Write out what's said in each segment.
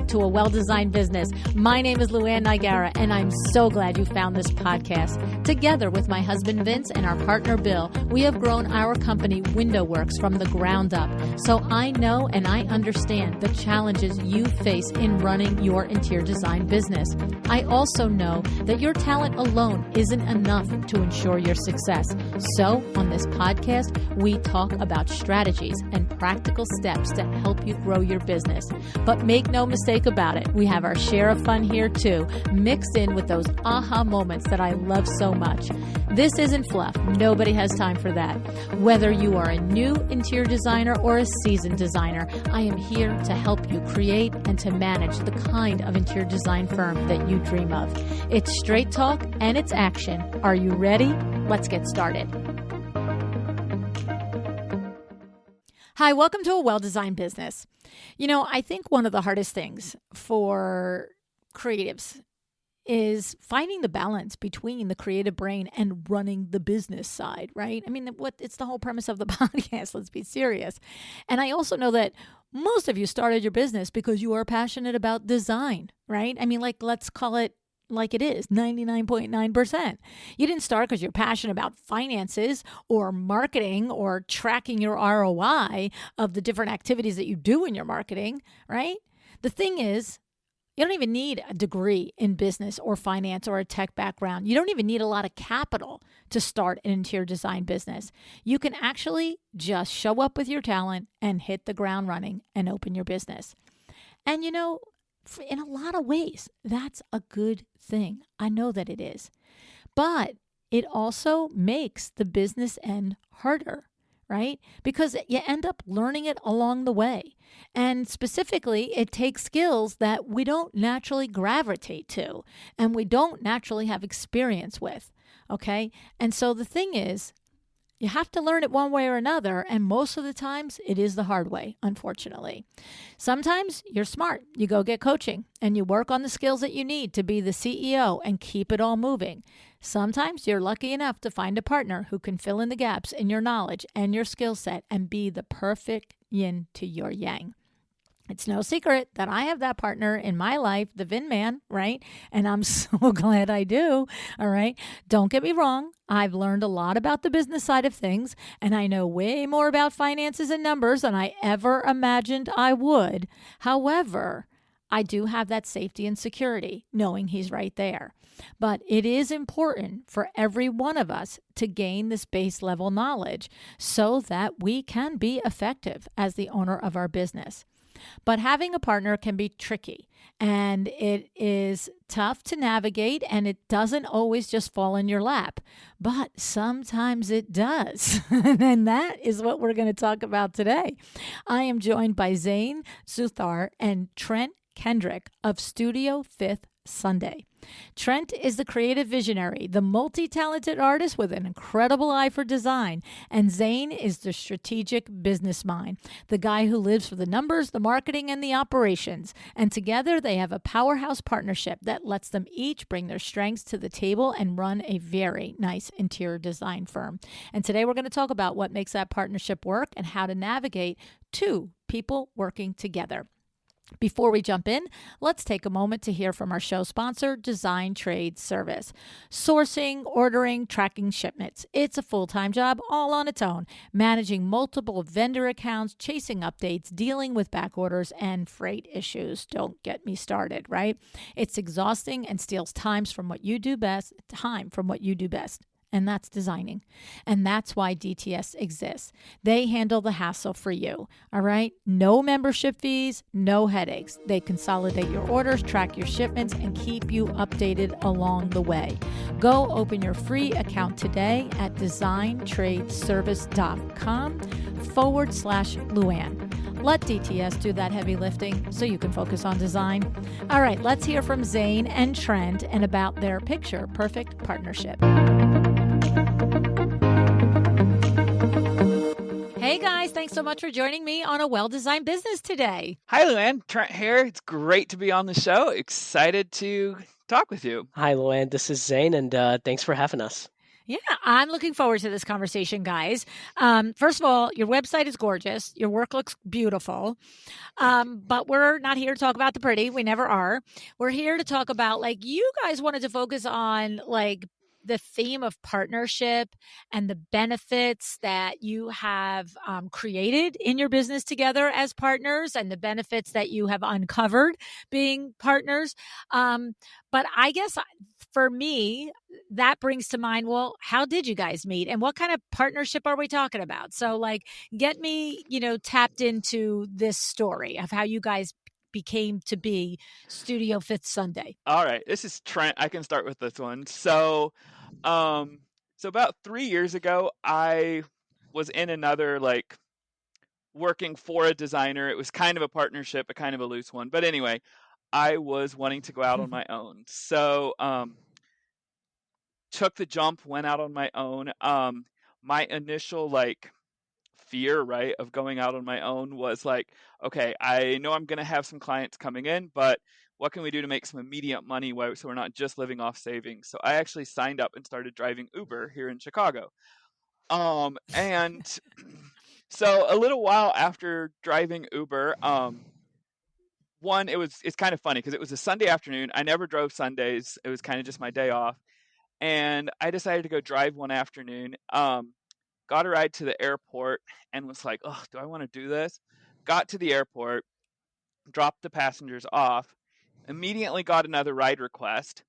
back to A Well-Designed Business. My name is Luann Nigara, and I'm so glad you found this podcast. Together with my husband Vince and our partner Bill, we have grown our company Window Works from the ground up. So I know and I understand the challenges you face in running your interior design business. I also know that your talent alone isn't enough to ensure your success. So on this podcast, we talk about strategies and practical steps to help you grow your business. But make no mistake about it, we have our share of fun here too, mixed in with those aha moments that I love so much. This isn't fluff. Nobody has time for that. Whether you are a new interior designer or a seasoned designer, I am here to help you create and to manage the kind of interior design firm that you dream of. It's straight talk and it's action. Are you ready? Let's get started. Hi, welcome to A Well-Designed Business. You know, I think one of the hardest things for creatives is finding the balance between the creative brain and running the business side, right? I mean, it's the whole premise of the podcast, let's be serious. And I also know that most of you started your business because you are passionate about design, right? I mean, let's call it like it is, 99.9%. You didn't start because you're passionate about finances or marketing or tracking your ROI of the different activities that you do in your marketing, right? The thing is, you don't even need a degree in business or finance or a tech background. You don't even need a lot of capital to start an interior design business. You can actually just show up with your talent and hit the ground running and open your business. And you know, in a lot of ways, that's a good thing. I know that it is. But it also makes the business end harder, right? Because you end up learning it along the way. And specifically, it takes skills that we don't naturally gravitate to and we don't naturally have experience with, okay? And so the thing is, you have to learn it one way or another, and most of the times it is the hard way, unfortunately. Sometimes you're smart. You go get coaching, and you work on the skills that you need to be the CEO and keep it all moving. Sometimes you're lucky enough to find a partner who can fill in the gaps in your knowledge and your skill set and be the perfect yin to your yang. It's no secret that I have that partner in my life, the Vin Man, right? And I'm so glad I do, all right? Don't get me wrong. I've learned a lot about the business side of things, and I know way more about finances and numbers than I ever imagined I would. However, I do have that safety and security, knowing he's right there. But it is important for every one of us to gain this base level knowledge so that we can be effective as the owner of our business. But having a partner can be tricky, and it is tough to navigate, and it doesn't always just fall in your lap, but sometimes it does. And that is what we're going to talk about today. I am joined by Zain Suthar and Trent Kendrick of Studio Fifth Sunday. Trent is the creative visionary, the multi-talented artist with an incredible eye for design, and Zain is the strategic business mind, the guy who lives for the numbers, the marketing, and the operations. And together they have a powerhouse partnership that lets them each bring their strengths to the table and run a very nice interior design firm. And today we're going to talk about what makes that partnership work and how to navigate two people working together. Before we jump in, let's take a moment to hear from our show sponsor, Design Trade Service. Sourcing, ordering, tracking shipments. It's a full-time job all on its own, managing multiple vendor accounts, chasing updates, dealing with back orders, and freight issues. Don't get me started, right? It's exhausting and steals time from what you do best. And that's designing. And that's why DTS exists. They handle the hassle for you, all right? No membership fees, no headaches. They consolidate your orders, track your shipments, and keep you updated along the way. Go open your free account today at designtradeservice.com/Luann. Let DTS do that heavy lifting so you can focus on design. All right, let's hear from Zain and Trent and about their picture perfect partnership. Hey guys, thanks so much for joining me on A Well-Designed Business today. Hi, Luann. Trent here. It's great to be on the show. Excited to talk with you. Hi, Luann. This is Zain, and thanks for having us. Yeah, I'm looking forward to this conversation, guys. First of all, your website is gorgeous. Your work looks beautiful. Thank you. But we're not here to talk about the pretty. We never are. We're here to talk about, like, you guys wanted to focus on, like, the theme of partnership and the benefits that you have created in your business together as partners, and the benefits that you have uncovered being partners. But I guess for me, that brings to mind, well, how did you guys meet and what kind of partnership are we talking about? So, like, get me, tapped into this story of how you guys became to be Studio Fifth Sunday. All right, this is Trent. I can start with this one. Um, so about 3 years ago, I was in another like working for a designer. It was kind of a partnership, a kind of a loose one. But anyway, I was wanting to go out on my own. So took the jump, went out on my own. My initial like fear, right, of going out on my own was like, okay, I know I'm going to have some clients coming in, but what can we do to make some immediate money so we're not just living off savings? So I actually signed up and started driving Uber here in Chicago. And so a little while after driving Uber, it's kind of funny because it was a Sunday afternoon. I never drove Sundays. It was kind of just my day off. And I decided to go drive one afternoon. Got a ride to the airport and was like, oh, do I want to do this? Got to the airport, dropped the passengers off, immediately got another ride request,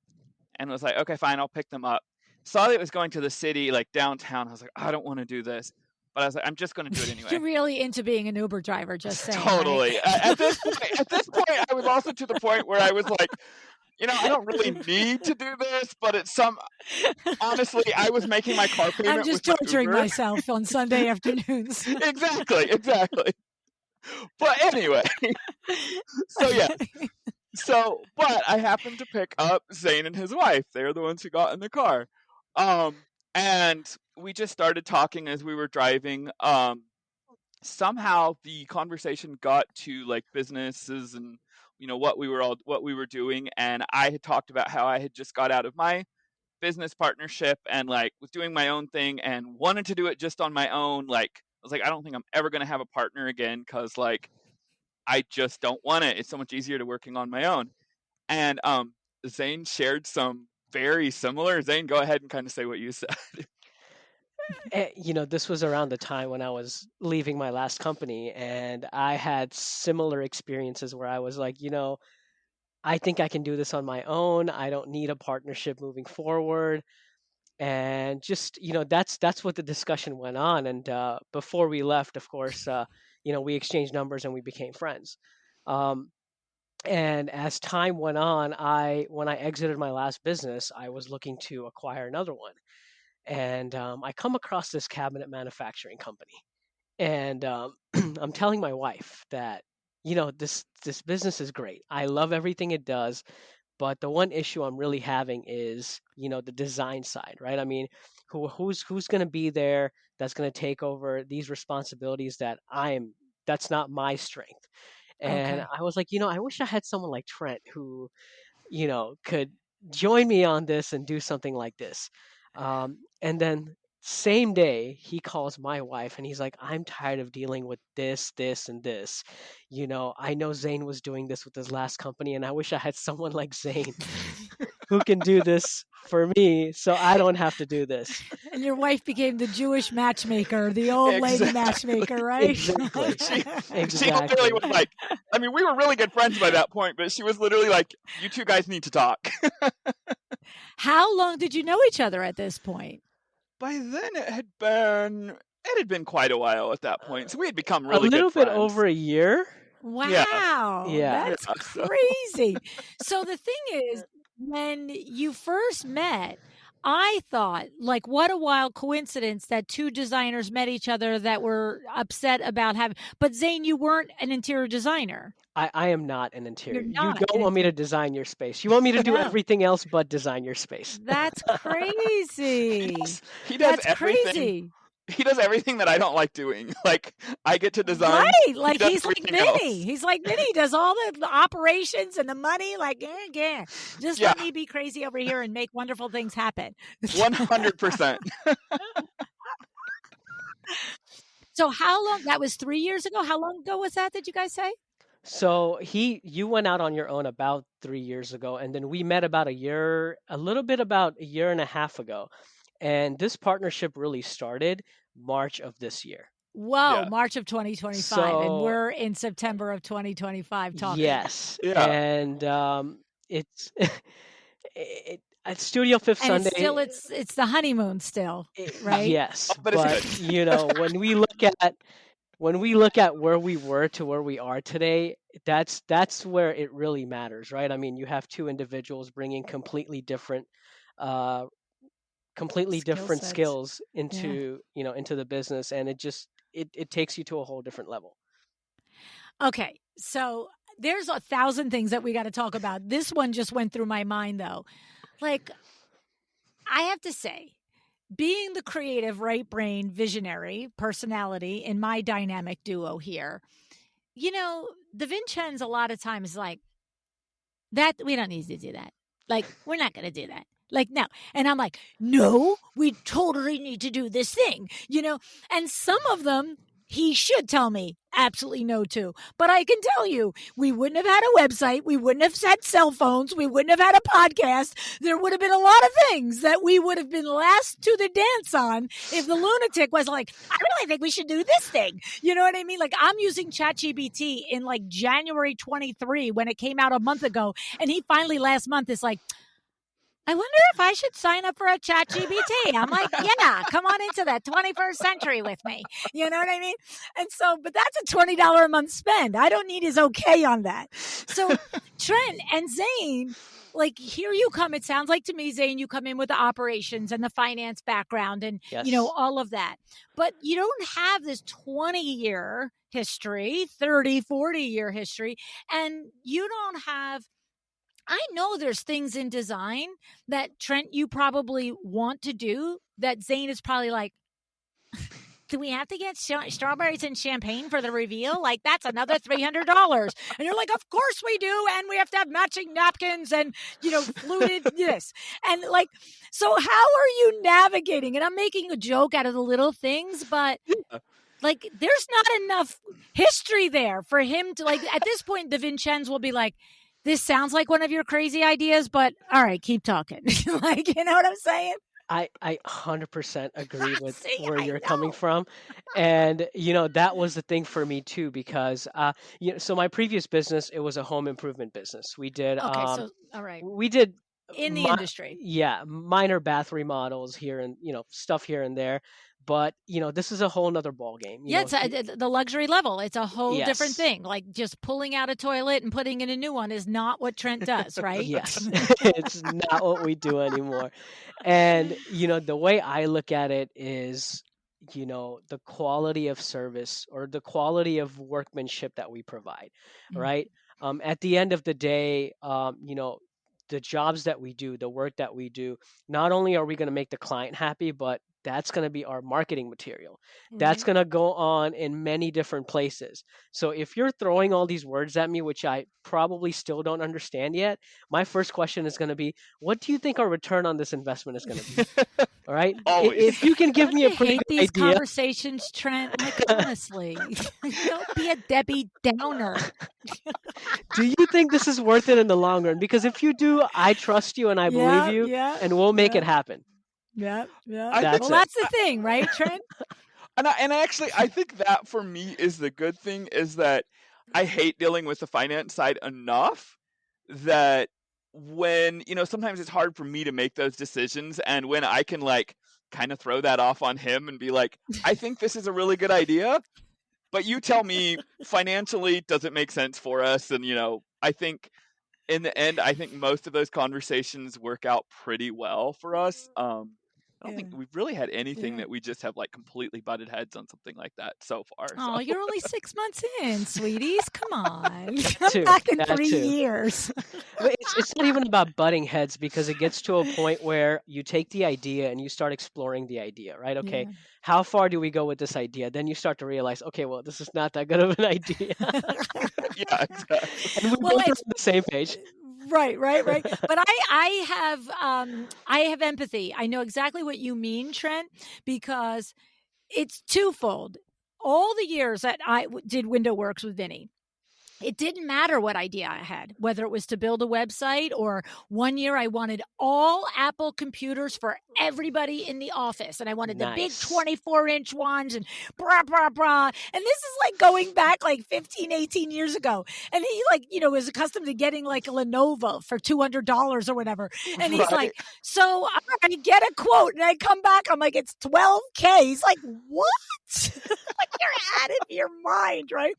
and was like, okay, fine, I'll pick them up. Saw that it was going to the city, like downtown. I was like, I don't want to do this. But I was like, I'm just going to do it anyway. You're really into being an Uber driver, just saying. Totally. Right? At this point, I was also to the point where I was like, I don't really need to do this, but honestly, I was making my car payment. I'm just torturing myself on Sunday afternoons. Exactly. But anyway, so yeah. But I happened to pick up Zain and his wife. They're the ones who got in the car. And we just started talking as we were driving. Somehow the conversation got to like businesses and what we were doing, and I had talked about how I had just got out of my business partnership and like was doing my own thing and wanted to do it just on my own. Like I was like, I don't think I'm ever going to have a partner again because like I just don't want it. It's so much easier to working on my own. And Zain shared some very similar. Zain, go ahead and kind of say what you said. This was around the time when I was leaving my last company, and I had similar experiences where I was like, I think I can do this on my own. I don't need a partnership moving forward. And just, that's what the discussion went on. And before we left, of course, we exchanged numbers and we became friends. And as time went on, when I exited my last business, I was looking to acquire another one. And I come across this cabinet manufacturing company, and I'm telling my wife that this business is great. I love everything it does, but the one issue I'm really having is the design side, right? I mean, who's going to be there that's going to take over these responsibilities that's not my strength. And Okay. I was like, I wish I had someone like Trent who could join me on this and do something like this. And then same day he calls my wife and he's like, I'm tired of dealing with this, and this. I know Zain was doing this with his last company, and I wish I had someone like Zain who can do this for me so I don't have to do this. And your wife became the Jewish matchmaker, the old lady matchmaker, right? Exactly. She literally was like, I mean, we were really good friends by that point, but she was literally like, you two guys need to talk. How long did you know each other at this point? By then it had been quite a while at that point. So we had become really good friends. A little bit over a year. Wow. Yeah. That's crazy. So the thing is, when you first met, I thought, like, what a wild coincidence that two designers met each other that were upset about having. But Zain, you weren't an interior designer. I am not an interior. You're not. You don't want me to design your space. You want me to do everything else but design your space. That's crazy. He does That's everything. crazy. he does everything that I don't like doing. Like, I get to design. Right. Like, He does he's like everything Vinny. else. He's like Vinny. He does all the operations and the money. Like, yeah. Just Yeah, let me be crazy over here and make wonderful things happen. 100%. So how long? That was 3 years ago. How long ago was that? Did you guys say? So you went out on your own about 3 years ago, and then we met about a little bit about a year and a half ago. And this partnership really started March of this year. Whoa, Yeah. March of 2025. And So we're in September of 2025 talking. yes, Yeah. and it's at Studio Fifth And Sunday. it's the honeymoon still, right? Yes, But it's but good. when we look at where we were to where we are today, that's where it really matters, right? I mean, you have two individuals bringing uh, completely Skill different sets. skills Yeah. into the business, and it takes you to a whole different level. Okay. So there's 1,000 things that we got to talk about. This one just went through my mind though. Like, I have to say, being the creative right brain visionary personality in my dynamic duo here, the Vincenz a lot of times like, that we don't need to do that. Like, we're not going to do that. Like, no. And I'm like, no, we totally need to do this thing, And some of them he should tell me absolutely no to. But I can tell you, we wouldn't have had a website. We wouldn't have had cell phones. We wouldn't have had a podcast. There would have been a lot of things that we would have been last to the dance on if the lunatic was like, I really think we should do this thing. You know what I mean? Like, I'm using ChatGPT in like January 23 when it came out a month ago. And he finally last month is like, I wonder if I should sign up for a ChatGPT. I'm like, yeah, come on into that 21st century with me. You know what I mean? And so, but that's a $20 a month spend. I don't need his okay on that. So Trent and Zain, like, here you come. It sounds like to me, Zain, you come in with the operations and the finance background and, Yes. all of that. But you don't have this 20-year history, 30, 40-year history. And you don't have, I know there's things in design that Trent, you probably want to do that Zain is probably like, do we have to get strawberries and champagne for the reveal? Like, that's another $300. And you're like, of course we do. And we have to have matching napkins and, fluted this. And like, so how are you navigating? And I'm making a joke out of the little things, but like, there's not enough history there for him to, like, at this point, the Vincenz will be like, this sounds like one of your crazy ideas, but all right, keep talking. Like, you know what I'm saying? I 100% agree with See, where I you're know. coming from. And, that was the thing for me too, because, so my previous business, it was a home improvement business. We did, Okay, so all right, we did in the industry. yeah, minor bath remodels here and, stuff here and there. But, this is a whole nother ball game. Yeah, it's the luxury level. It's a whole different Yes. thing. Like, just pulling out a toilet and putting in a new one is not what Trent does, right? Yes, it's not what we do anymore. And, the way I look at it is, the quality of service or the quality of workmanship that we provide, Mm. right? At the end of the day, the jobs that we do, the work that we do, not only are we going to make the client happy, but that's going to be our marketing material. That's Right. going to go on in many different places. So if you're throwing all these words at me, which I probably still don't understand yet, my first question is going to be, what do you think our return on this investment is going to be? All right. Always. If you can give Don't me a you pretty hate good these idea. conversations, Trent? Like, honestly, don't be a Debbie Downer. Do you think this is worth it in the long run? Because if you do, I trust you and I believe you, and we'll make it happen. Yeah. That's Well, that's the thing, right, Trent? And I think that for me is the good thing, is that I hate dealing with the finance side enough that when, sometimes it's hard for me to make those decisions, and when I can like kind of throw that off on him and be like, I think this is a really good idea, but you tell me financially, does it make sense for us? And, I think in the end, I think most of those conversations work out pretty well for us. I don't think we've really had anything that we just have like completely butted heads on something like that so far. Oh, So. you're only 6 months in, sweeties. Come on. I'm back in 3 years. But it's not even about butting heads, because it gets to a point where you take the idea and you start exploring the idea, right? Okay, how far do we go with this idea? Then you start to realize, okay, well, this is not that good of an idea. Yeah, exactly. And we both are on the same page. Right. But I have empathy. I know exactly what you mean, Trent, because it's twofold. All the years that I did window works with Vinny, it didn't matter what idea I had, whether it was to build a website, or one year I wanted all Apple computers for everybody in the office. And I wanted the big 24-inch ones and blah, blah, blah. And this is like going back like 15, 18 years ago. And he was accustomed to getting like a Lenovo for $200 or whatever. And he's like, so I get a quote, and I come back, I'm like, it's $12K. He's like, what? Like, you're out of your mind, right?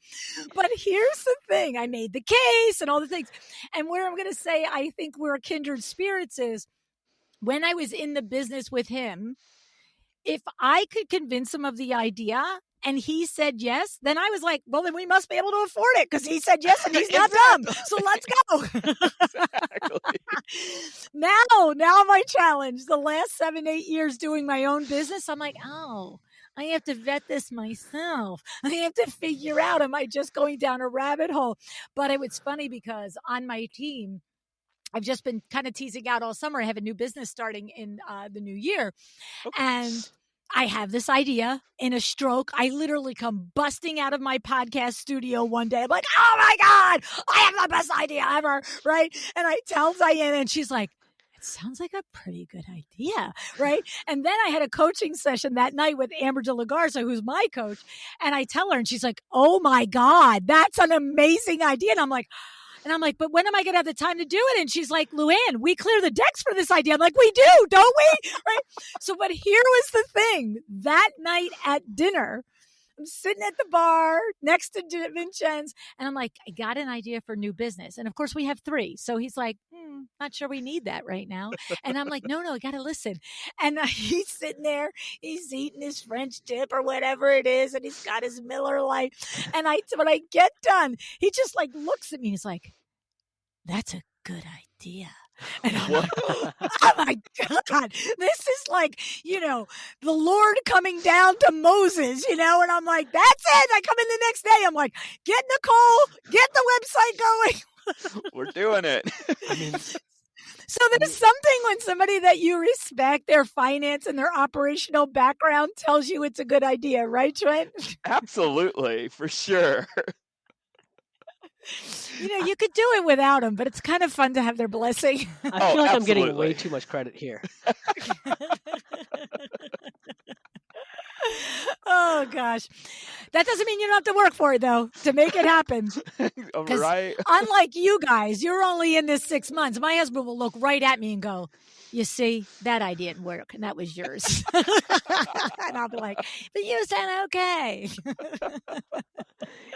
But here's the thing. I made the case and all the things. And where I'm going to say I think we're kindred spirits is, when I was in the business with him, if I could convince him of the idea and he said yes, then I was like, well, then we must be able to afford it, because he said yes and he's not dumb. So let's go. Exactly. Now my challenge, the last 7-8 years doing my own business, I'm like, oh, I have to vet this myself. I have to figure out, am I just going down a rabbit hole? But it was funny because on my team, I've just been kind of teasing out all summer. I have a new business starting in the new year. Okay. And I have this idea in a stroke. I literally come busting out of my podcast studio one day. I'm like, oh my God, I have the best idea ever, right? And I tell Diana, and she's like, it sounds like a pretty good idea, right? And then I had a coaching session that night with Amber De La Garza, who's my coach. And I tell her, and she's like, oh my God, that's an amazing idea. And I'm like, but when am I going to have the time to do it? And she's like, Luann, we clear the decks for this idea. I'm like, we do, don't we? Right? So, but here was the thing. That night at dinner, I'm sitting at the bar next to Vincenz, and I'm like, I got an idea for new business. And of course, we have 3. So he's like, not sure we need that right now. And I'm like, no, I got to listen. And he's sitting there, he's eating his French dip or whatever it is, and he's got his Miller Lite. And when I get done, he just like looks at me. He's like, that's a good idea. And I'm like, oh my God, this is like, the Lord coming down to Moses, and I'm like, that's it. I come in the next day. I'm like, get Nicole, get the website going. We're doing it. So there's something when somebody that you respect, their finance and their operational background, tells you it's a good idea, right, Trent? Absolutely, for sure. You could do it without them, but it's kind of fun to have their blessing. I feel like I'm getting way too much credit here. Oh, gosh. That doesn't mean you don't have to work for it, though, to make it happen. Right. Unlike you guys, you're only in this 6 months. My husband will look right at me and go, you see, that idea didn't work, and that was yours. And I'll be like, but you said okay.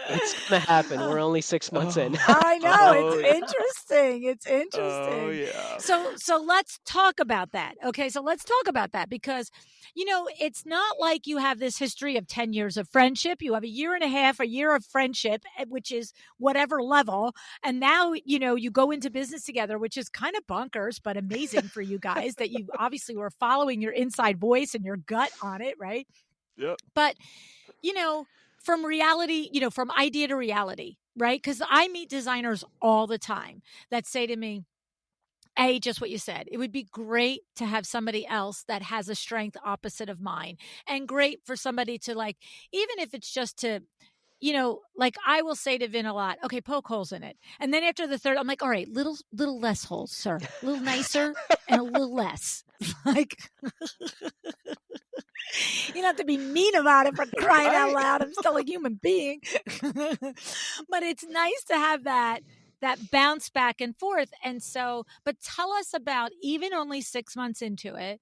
It's going to happen. We're only 6 months in. I know. Interesting. It's interesting. Oh, yeah. So let's talk about that. Okay, so let's talk about that, because, it's not like you have this history of 10 years of friendship. You have a year and a half, a year of friendship, which is whatever level. And now, you go into business together, which is kind of bonkers, but amazing for you guys that you obviously were following your inside voice and your gut on it, right? Yep. But, from reality, from idea to reality, right? Because I meet designers all the time that say to me, just what you said, it would be great to have somebody else that has a strength opposite of mine, and great for somebody to, like, even if it's just to, like I will say to Vin a lot, okay, poke holes in it. And then after the third, I'm like, all right, little less holes, sir, a little nicer and a little less. Like, you don't have to be mean about it, for crying out loud. I'm still a human being. But it's nice to have that bounce back and forth. And so, but tell us about, even only 6 months into it,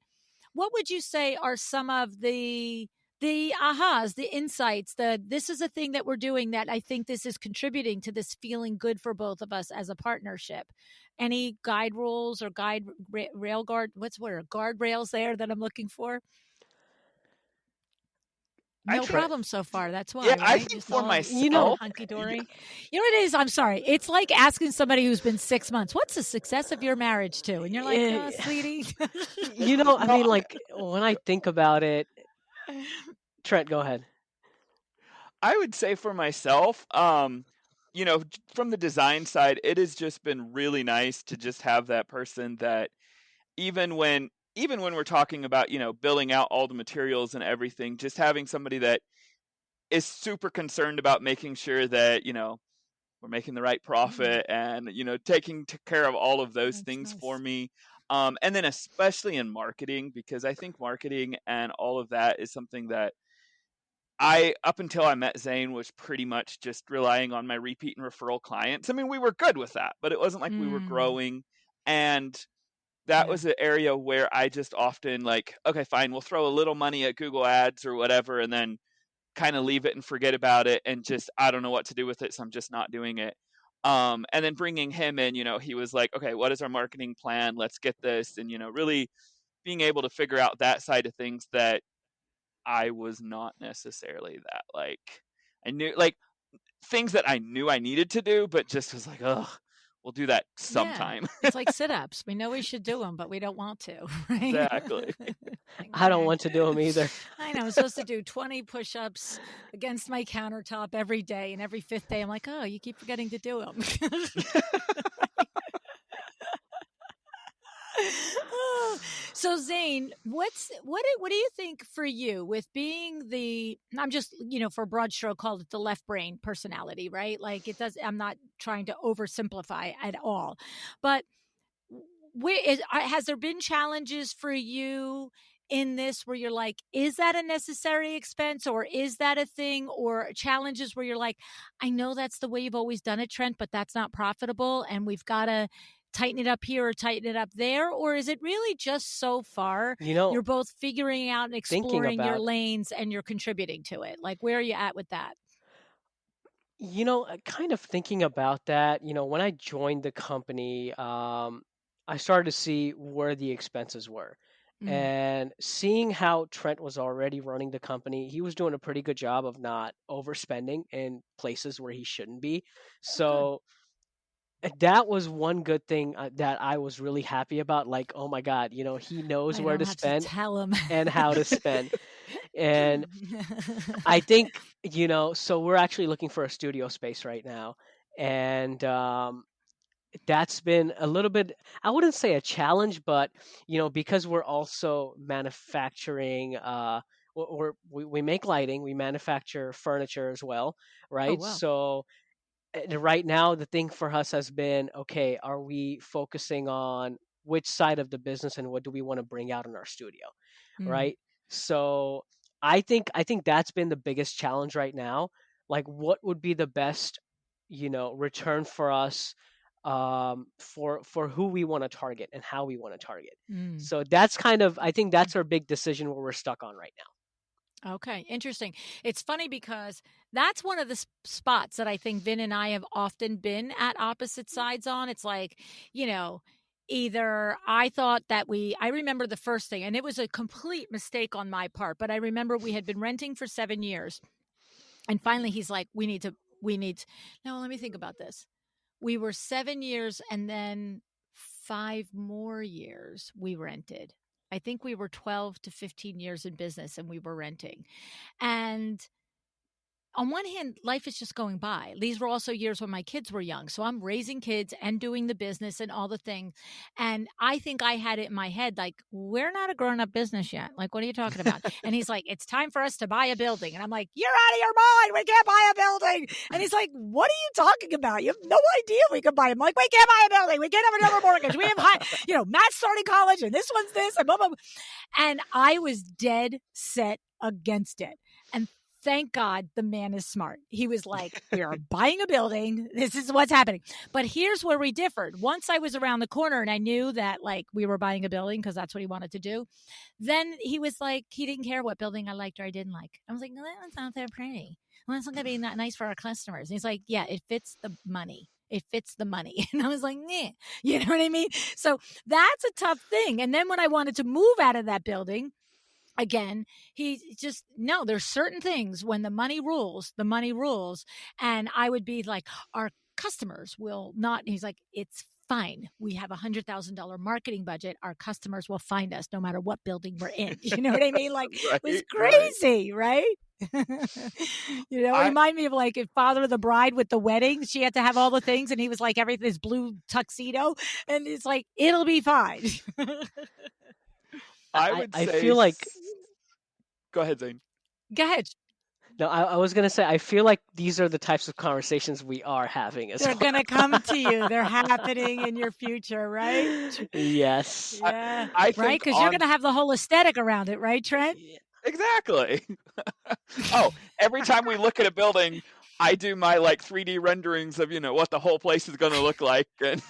what would you say are some of the the ahas, the insights, this is a thing that we're doing that I think this is contributing to this feeling good for both of us as a partnership. Any guide rules or rail guard? Guardrails there that I'm looking for? I No think, problem so far. That's yeah, why, I right? think Just for all know, myself, hunky yeah, dory. You know what it is? I'm sorry. It's like asking somebody who's been 6 months, "What's the success of your marriage to?" And you're like, "Oh, eh, sweetie." I no, mean, like when I think about it, Trent, go ahead. I would say for myself, from the design side, it has just been really nice to just have that person that even when even when we're talking about, billing out all the materials and everything, just having somebody that is super concerned about making sure that, we're making the right Mm, profit and, taking care of all of those that's things for nice. me. And then especially in marketing, because I think marketing and all of that is something that up until I met Zain, was pretty much just relying on my repeat and referral clients. I mean, we were good with that, but it wasn't like we were Mm, growing. And that yeah. was an area where I just often like, okay, fine, we'll throw a little money at Google Ads or whatever, and then kind of leave it and forget about it, and just I don't know what to do with it, so I'm just not doing it. And then bringing him in, he was like, okay, what is our marketing plan? Let's get this, and really being able to figure out that side of things that I was not necessarily that like. I knew like things that I knew I needed to do, but just was like, oh, we'll do that Yeah. sometime. It's like sit-ups. We know we should do them, but we don't want to, right? Exactly. Like, I don't okay. want to do them either. I know. I'm supposed to do 20 push-ups against my countertop every day, and every fifth day I'm like, "Oh, you keep forgetting to do them." So Zane, what do you think for you with being I'm just, for a broad stroke called it the left brain personality, right? Like I'm not trying to oversimplify at all. But has there been challenges for you in this where you're like, is that a necessary expense, or is that a thing, or challenges where you're like, I know that's the way you've always done it, Trent, but that's not profitable and we've got to tighten it up here or tighten it up there? Or is it really just so far You know, you're both figuring out and thinking exploring your about lanes and you're contributing to it? Like, where are you at with that? kind of thinking about that, when I joined the company, I started to see where the expenses were. Mm. And seeing how Trent was already running the company, he was doing a pretty good job of not overspending in places where he shouldn't be. Oh, good. So that was one good thing that I was really happy about. Like, oh my God, he knows I where don't to have to spend tell him. and how to spend. And I think, so we're actually looking for a studio space right now. And that's been a little bit, I wouldn't say a challenge, but, because we're also manufacturing, we make lighting, we manufacture furniture as well, Oh, right? well. So right now, the thing for us has been, okay, are we focusing on which side of the business and what do we want to bring out in our studio, Mm. right? So I think that's been the biggest challenge right now. Like, what would be the best, return for us, for who we want to target and how we want to target. Mm. So that's kind of, I think that's our big decision where we're stuck on right Okay, interesting. It's funny because that's one of the spots that I think Vin and I have often been at opposite sides on. It's like, you know, either I thought I remember the first thing, and it was a complete mistake on my part, but I remember we had been renting for 7 years. And finally he's like, no, let me think about this. We were 7 years and then 5 more years we rented. I think we were 12 to 15 years in business and we were renting. And on one hand, life is just going by. These were also years when my kids were young. So I'm raising kids and doing the business and all the things. And I think I had it in my head, like, we're not a grown up business yet. Like, what are you talking about? And he's like, it's time for us to buy a building. And I'm like, you're out of your mind. We can't buy a building. And he's like, what are you talking about? You have no idea we could buy it. I'm like, we can't buy a building. We can't have another mortgage. We have Matt's starting college and this one's this and blah, blah, blah. And I was dead set against it. And thank God the man is smart. He was like, we are buying a building. This is what's happening. But here's where we differed. Once I was around the corner and I knew that like we were buying a building because that's what he wanted to do, then he was like, he didn't care what building I liked or I didn't like. I was like, no, that one's not that pretty. Well, it's not going to be that nice for our customers. And he's like, yeah, it fits the money. It fits the money. And I was like, nah, you know what I mean? So that's a tough thing. And then when I wanted to move out of that building, again, he just, no, there's certain things when the money rules. And I would be like, our customers will not. He's like, it's fine. We have $100,000 marketing budget. Our customers will find us no matter what building we're in. You know what I mean? Like, it was crazy, right? Remind me of like if Father of the Bride with the wedding. She had to have all the things, and he was like everything, this blue tuxedo, and it's like, it'll be fine. I feel like. Go ahead, Zain. Go ahead. No, I was going to say, I feel like these are the types of conversations we are having as well. They're going to come to you. They're happening in your future, right? Yes. Yeah. I think right? Because you're going to have the whole aesthetic around it, right, Trent? Exactly. Every time we look at a building, I do my like 3D renderings of, what the whole place is going to look like. And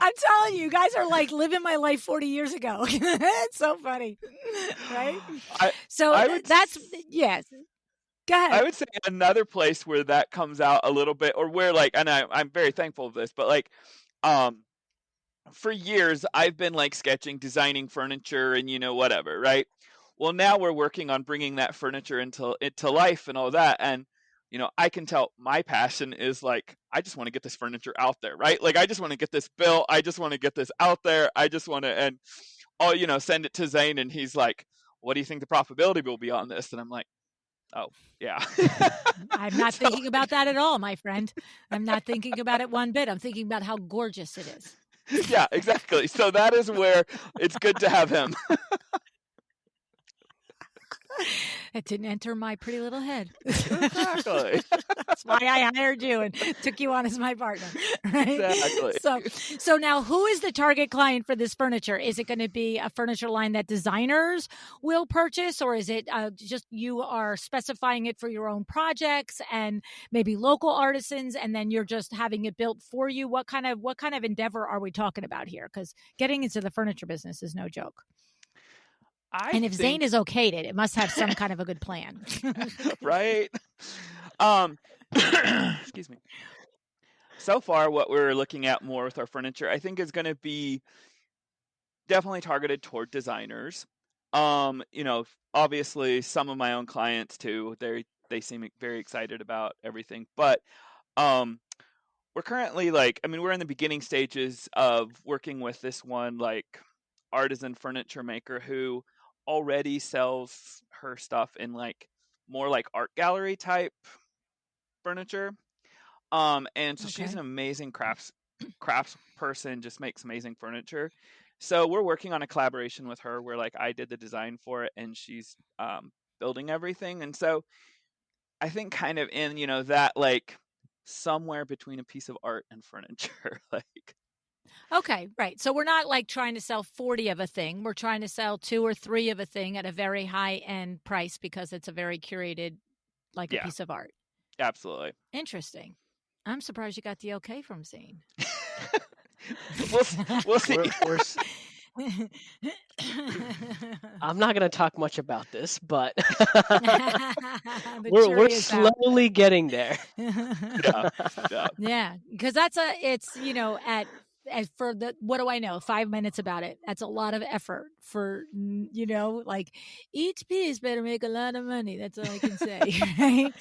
I'm telling you, guys are like living my life 40 years ago. It's so funny, right? Yes. Go ahead. I would say another place where that comes out a little bit, or where like, and I'm very thankful of this, but like, for years I've been like sketching, designing furniture, and whatever, right? Well, now we're working on bringing that furniture into life and all that, and I can tell my passion is like, I just want to get this furniture out there, right? Like, I just want to get this built. I just want to get this out there. I just want to, and I'll, send it to Zain, and he's like, what do you think the profitability will be on this? And I'm like, oh, yeah. I'm not thinking about that at all, my friend. I'm not thinking about it one bit. I'm thinking about how gorgeous it is. Yeah, exactly. So that is where it's good to have him. It didn't enter my pretty little head. Exactly. That's why I hired you and took you on as my partner. Right? Exactly. So now, who is the target client for this furniture? Is it going to be a furniture line that designers will purchase, or is it just you are specifying it for your own projects and maybe local artisans, and then you're just having it built for you? What kind of endeavor are we talking about here? Because getting into the furniture business is no joke. And if Zain is okayed it must have some kind of a good plan. Right? Excuse me. So far, what we're looking at more with our furniture, I think, is going to be definitely targeted toward designers. Obviously some of my own clients too, they seem very excited about everything. But we're currently we're in the beginning stages of working with this one like artisan furniture maker who already sells her stuff in like more like art gallery type furniture. And so she's an amazing crafts person, just makes amazing furniture. So we're working on a collaboration with her where like I did the design for it and she's building everything. And so I think kind of in, that like somewhere between a piece of art and furniture, like. Okay, right. So we're not like trying to sell 40 of a thing. We're trying to sell 2 or 3 of a thing at a very high end price because it's a very curated, like a piece of art. Absolutely. Interesting. I'm surprised you got the okay from Zain. We'll see. I'm not going to talk much about this, but we're slowly getting there. Yeah, because it's for the, what do I know, 5 minutes about it. That's a lot of effort for, like each piece better make a lot of money. That's all I can say. Right?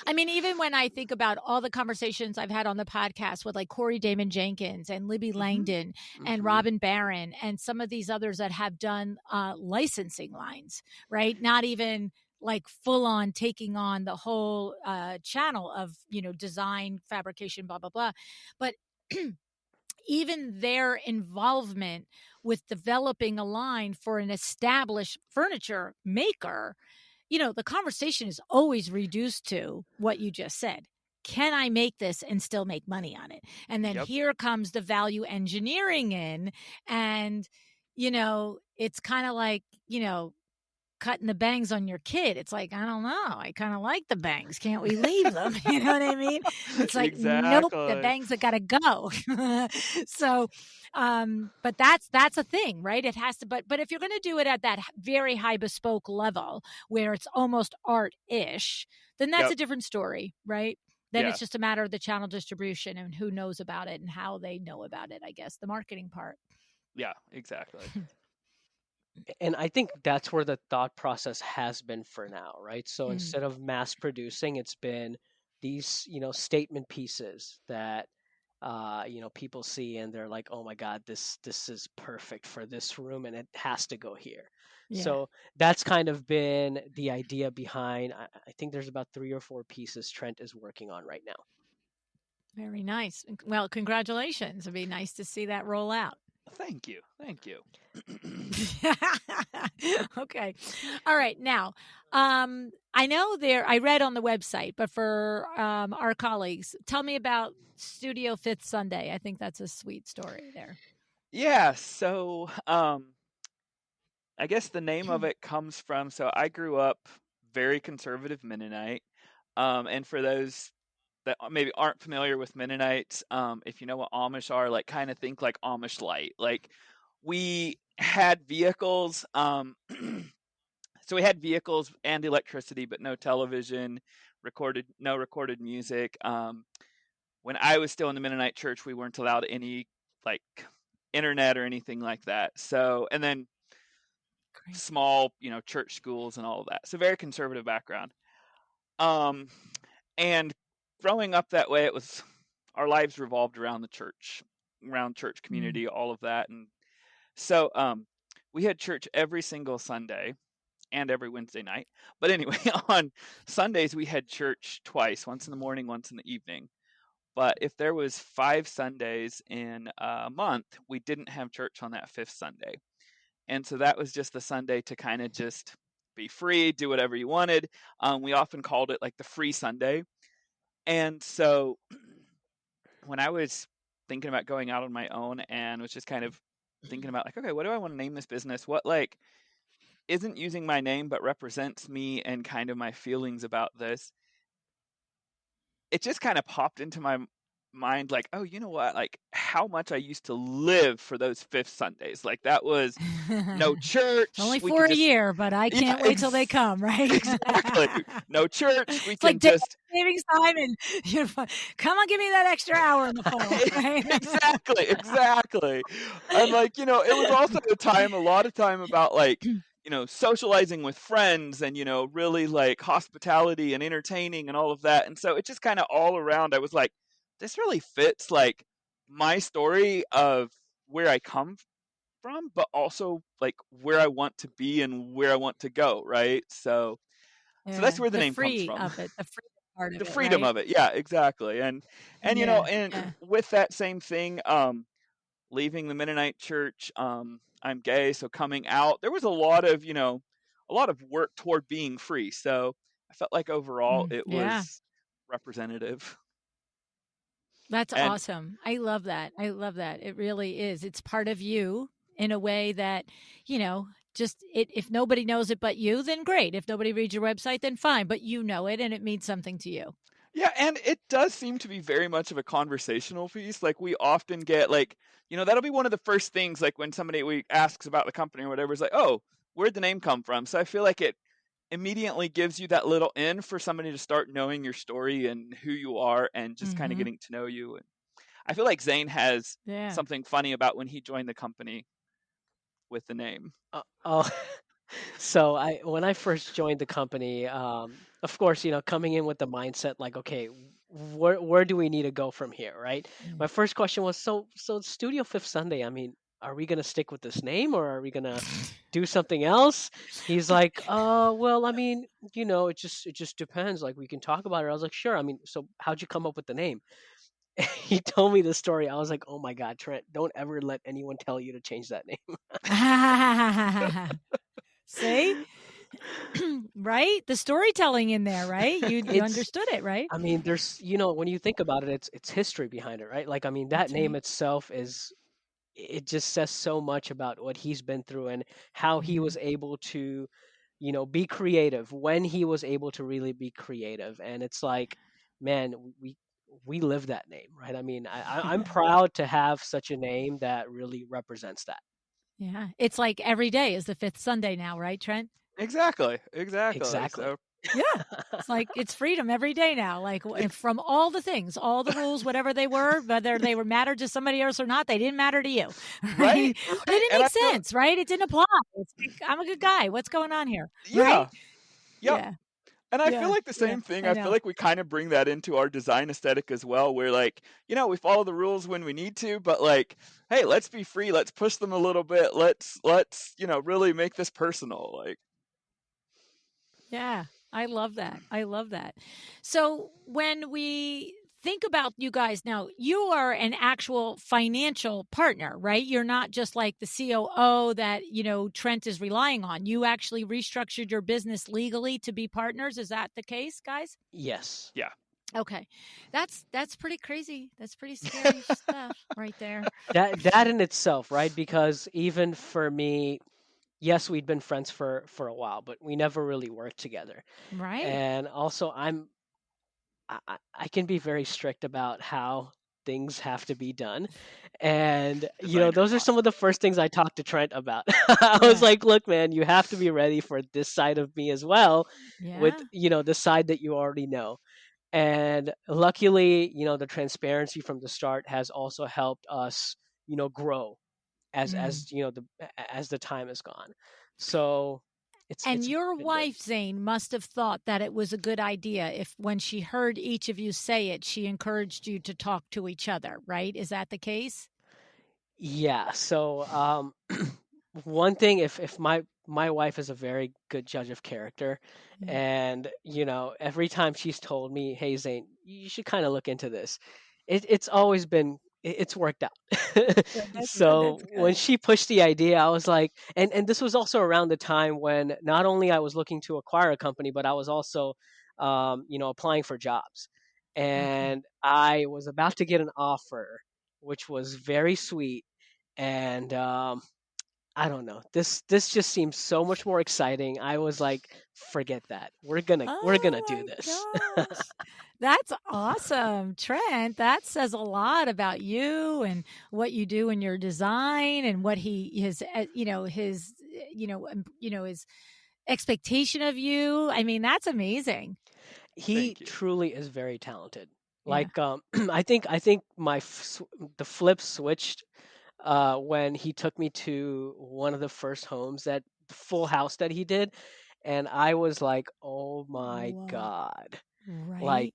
I mean, even when I think about all the conversations I've had on the podcast with like Corey Damon Jenkins and Libby Langdon and Robin Barron and some of these others that have done licensing lines, right? Not even like full on taking on the whole channel of, design, fabrication, blah, blah, blah. But even their involvement with developing a line for an established furniture maker, the conversation is always reduced to what you just said. Can I make this and still make money on it? And then here comes the value engineering in. And, it's kind of like, cutting the bangs on your kid. It's like, I don't know. I kind of like the bangs. Can't we leave them? You know what I mean? It's like, nope, the Exactly. bangs have got to go. So, but that's a thing, right? It has to, but if you're going to do it at that very high bespoke level where it's almost art-ish, then that's Yep. a different story, right? Then Yeah. it's just a matter of the channel distribution and who knows about it and how they know about it, I guess, the marketing part. Yeah, exactly. And I think that's where the thought process has been for now, right? So Mm, instead of mass producing, it's been these, statement pieces that people see and they're like, "Oh my God, this is perfect for this room, and it has to go here." yeah. So that's kind of been the idea behind. I think there's about 3 or 4 pieces Trent is working on right now. Very nice. Well, congratulations. It'd be nice to see that roll out. Thank you. Thank you. Okay. All right. Now, I know I read on the website, but for our colleagues, tell me about Studio Fifth Sunday. I think that's a sweet story there. Yeah, so I guess the name of it comes from, so I grew up very conservative Mennonite. And for those that maybe aren't familiar with Mennonites, if you know what Amish are, like kind of think like Amish light. Like we had vehicles, so we had vehicles and electricity, but no television, no recorded music. When I was still in the Mennonite church, we weren't allowed any like internet or anything like that. So, and then Great. small, church schools and all of that. So very conservative background. Um, and growing up that way, our lives revolved around the church, around church Mm. community, all of that. And so we had church every single Sunday and every Wednesday night. But anyway, on Sundays we had church twice, once in the morning, once in the evening. But if there was 5 Sundays in a month, we didn't have church on that fifth Sunday. And so that was just the Sunday to kind of just be free, do whatever you wanted. We often called it like the free Sunday. And so when I was thinking about going out on my own and was just kind of thinking about like, okay, what do I want to name this business? What like isn't using my name but represents me and kind of my feelings about this? It just kind of popped into my mind like, oh, you know what? Like how much I used to live for those fifth Sundays. Like that was no It's only church. We 4 could a just year, but I yeah, can't wait till they come, right? exactly. No church. We It's like can daylight just savings time, and come on, give me that extra hour in the fall, right? exactly. And like, it was also a lot of time about like, socializing with friends and, really like hospitality and entertaining and all of that. And so it just kind of all around, I was like, this really fits like my story of where I come from, but also like where I want to be and where I want to go. Right. So that's Yeah, where the the name comes free from. of it, the freedom part of The it, freedom right? of it. Yeah, exactly. And Yeah, and yeah. with that same thing, leaving the Mennonite church, I'm gay, so coming out, there was a lot of work toward being free. So I felt like overall it Yeah. was representative. That's And awesome. I love that. I love that. It really is. It's part of you in a way that, just if nobody knows it but you, then great. If nobody reads your website, then fine, but you know it and it means something to you. yeah, and it does seem to be very much of a conversational piece. Like we often get like, that'll be one of the first things like when somebody we asks about the company or whatever is like, "Oh, where'd the name come from?" So I feel like it immediately gives you that little in for somebody to start knowing your story and who you are and just kind of Mhm. getting to know you. And I feel like Zane has Yeah. something funny about when he joined the company with the name. Oh, so when I first joined the company, of course, coming in with the mindset like, okay, where do we need to go from here, right? My Mm. first question was, so Studio Fifth Sunday. I mean, are we gonna stick with this name or are we gonna do something else? He's like, well, I mean, it just depends. Like we can talk about it. I was like, sure. I mean, so how'd you come up with the name? He told me the story. I was like, oh my God, Trent, don't ever let anyone tell you to change that name. See? Right? The storytelling in there, right? You It's understood it, right? I mean, there's, when you think about it, it's history behind it, right? Like, I mean, that That's name right. itself it just says so much about what he's been through and how he Mhm. was able to be creative, when he was able to really be creative. And it's like, man, we live that name, right? I mean, I'm proud to have such a name that really represents that. Yeah. It's like every day is the fifth Sunday now, right, Trent? Exactly. Exactly. So Yeah. It's like it's freedom every day now. Like from all the things, all the rules, whatever they were, whether they were mattered to somebody else or not, they didn't matter to you. Right? right, But it right. didn't And make I feel sense, right? It didn't apply. It's like, I'm a good guy. What's going on here? Right? yeah, yep. Yeah. And I feel Yeah. like the Yeah. same thing. I I feel know. like we kind of bring that into our design aesthetic as well. We're like, we follow the rules when we need to, but like, hey, let's be free. Let's push them a little bit. Let's really make this personal. Like, Yeah, I love that. I love that. So when we think about you guys now, you are an actual financial partner, right? You're not just like the COO that, Trent is relying on. You actually restructured your business legally to be partners. Is that the case, guys? Yes. yeah, Okay. That's pretty crazy. That's pretty scary stuff right there. That in itself, right? Because even for me, yes, we'd been friends for a while, but we never really worked together. Right. And also, I can be very strict about how things have to be done. And, designer those are boss. some of the first things I talked to Trent about. I was Yeah. like, look, man, you have to be ready for this side of me as well, with, Yeah. the side that you already know. And luckily, the transparency from the start has also helped us, grow as Mm. as the time has gone. So And it's your been good. wife, Zane, must have thought that it was a good idea if, when she heard each of you say it, she encouraged you to talk to each other, right? Is that the case? Yeah. So one thing, if my wife is a very good judge of character, Yeah. and every time she's told me, "Hey Zane, you should kind of look into this," it's always been it's worked out. Good. That's good. So That's when good. she pushed the idea, I was like, and this was also around the time when not only I was looking to acquire a company, but I was also applying for jobs, Okay. and I was about to get an offer, which was very sweet. And I don't know. This just seems so much more exciting. I was like, forget that. We're gonna do Oh this. my gosh. That's awesome, Trent. That says a lot about you and what you do in your design and what his expectation of you. I mean, that's amazing. He Thank you. truly is very talented. Yeah. Like I think the flip switched when he took me to one of the first homes, that full house that he did, and I was like, "Oh my Whoa. god." Like,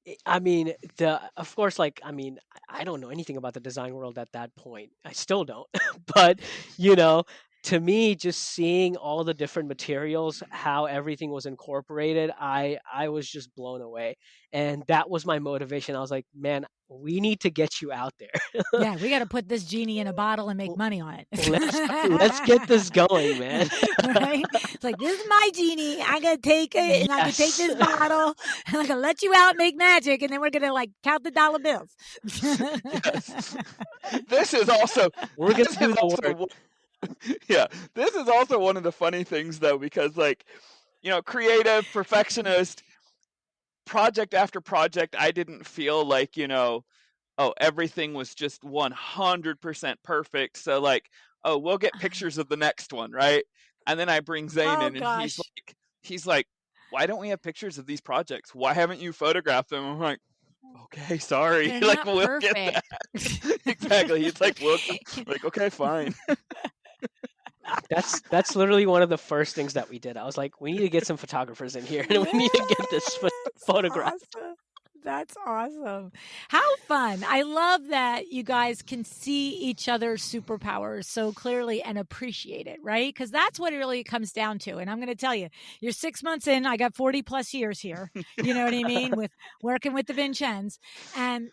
Right? I mean, the of course, like, I mean, I don't know anything about the design world at that point. I still don't. But, you know, to me, just seeing all the different materials, how everything was incorporated, I was just blown away. And that was my motivation. I was like, man, we need to get you out there. Yeah, we gotta put this genie in a bottle and make L- money on it. let's get this going, man. Right? It's like, "This is my genie. I gotta take it, and I can take Yes. this bottle, and I'm gonna let you out, make magic, and then we're gonna, like, count the dollar bills." Yes. This is also We're gonna this is do the also work. yeah, this is also one of the funny things though, because like, creative, perfectionist, project after project, I didn't feel like, oh, everything was just 100% perfect. So like, oh, we'll get pictures of the next one, right? And then I bring Zane Oh in and gosh. he's like, why don't we have pictures of these projects? Why haven't you photographed them? I'm like, okay, sorry. They're Like, not we'll get perfect. that. Exactly. He's like, well, like, okay, fine. That's literally one of the first things that we did. I was like, we need to get some photographers in here, and we need to get this That's photographed. awesome. That's awesome. How fun. I love that you guys can see each other's superpowers so clearly and appreciate it, right? Because that's what it really comes down to. And I'm going to tell you, you're 6 months in, I got 40 plus years here. You know what I mean? With working with the Vincennes. And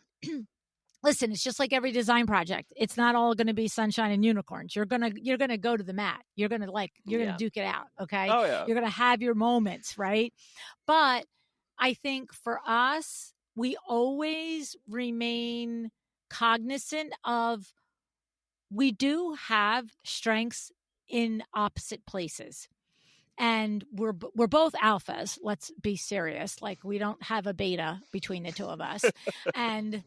listen, it's just like every design project. It's not all going to be sunshine and unicorns. You're gonna go to the mat. You're gonna Yeah. duke it out. Okay. Oh, yeah. You're gonna have your moments, right? But I think for us, we always remain cognizant of, we do have strengths in opposite places. and we're both alphas. Let's be serious. Like, we don't have a beta between the two of us, and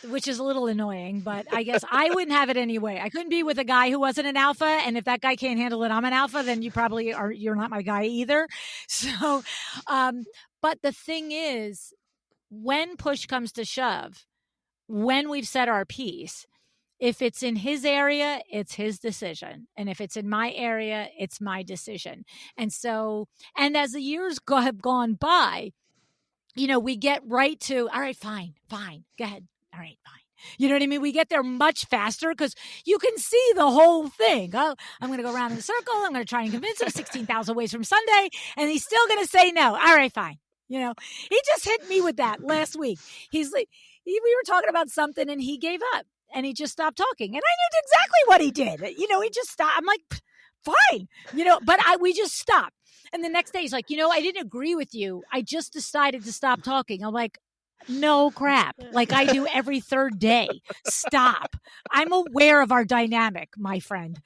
which is a little annoying, but I guess I wouldn't have it anyway. I couldn't be with a guy who wasn't an alpha, and if that guy can't handle it, I'm an alpha, then you probably are, you're not my guy either. So, but the thing is, when push comes to shove, when we've said our piece, if it's in his area, it's his decision. And if it's in my area, it's my decision. And so, and as the years have gone by, we get right to, all right, fine, go ahead. All right, fine. You know what I mean? We get there much faster because you can see the whole thing. Oh, I'm going to go around in a circle. I'm going to try and convince him 16,000 ways from Sunday. And he's still going to say no. All right, fine. He just hit me with that last week. He's like, we were talking about something and he gave up and he just stopped talking. And I knew exactly what he did. He just stopped. I'm like, fine, but we just stopped. And the next day he's like, I didn't agree with you. I just decided to stop talking. I'm like, no crap. Like I do every third day. Stop. I'm aware of our dynamic, my friend.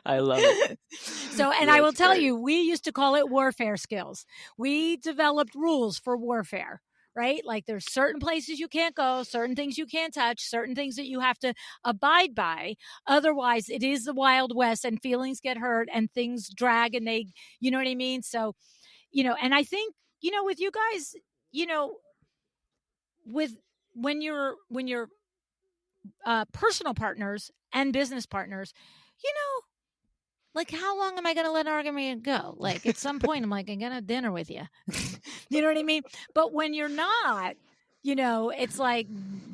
I love it. So, and I will tell you, we used to call it warfare skills. We developed rules for warfare, right? Like there's certain places you can't go, certain things you can't touch, certain things that you have to abide by. Otherwise, it is the Wild West and feelings get hurt and things drag and they, you know what I mean? So, and I think, with you guys, with when you're personal partners and business partners, like, how long am I going to let an argument go? Like, at some point, I'm like, I'm going to have dinner with you. You know what I mean? But when you're not, it's like,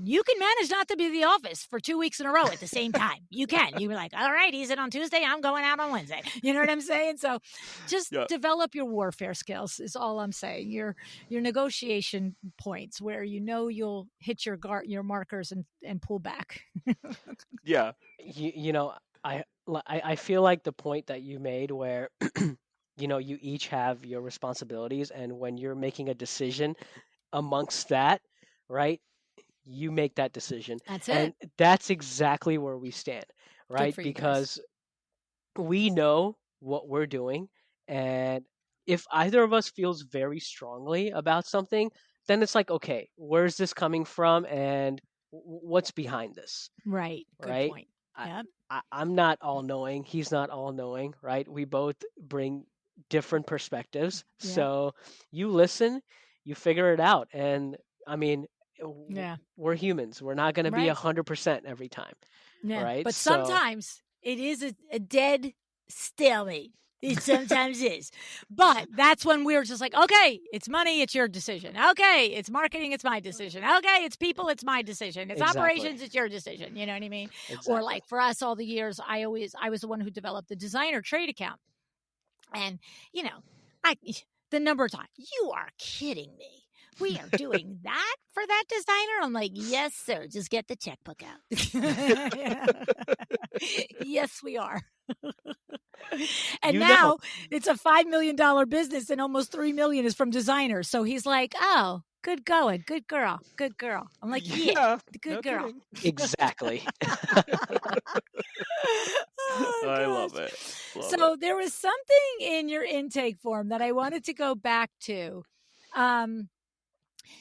you can manage not to be at the office for 2 weeks in a row at the same time. You can. You're like, all right, he's in on Tuesday. I'm going out on Wednesday. You know what I'm saying? So just develop your warfare skills is all I'm saying. Your negotiation points where you'll hit your markers and pull back. Yeah. I feel like the point that you made where you each have your responsibilities, and when you're making a decision amongst that, right, you make that decision. That's it. And that's exactly where we stand, right? Because we know what we're doing, and if either of us feels very strongly about something, then it's like, okay, where's this coming from and what's behind this? Right. Good point. Yep. I'm not all knowing. He's not all knowing, right? We both bring different perspectives. Yeah. So you listen, you figure it out. And I mean, we're humans. We're not going to be 100% every time. Yeah. Right. But sometimes it is a dead stalemate. It sometimes is. But that's when we're just like, okay, it's money, it's your decision. Okay, it's marketing, it's my decision. Okay, it's people, it's my decision. It's operations, it's your decision. You know what I mean? Exactly. Or like for us all the years, I was the one who developed the designer trade account. And, the number of times, you are kidding me. We are doing that for that designer? I'm like, yes, sir. Just get the checkbook out. Yes, we are. And now it's a $5 million business and almost $3 million is from designers. So he's like, oh, good going. Good girl. Good girl. I'm like, yeah good girl. Kidding. Exactly. I love it. So there was something in your intake form that I wanted to go back to.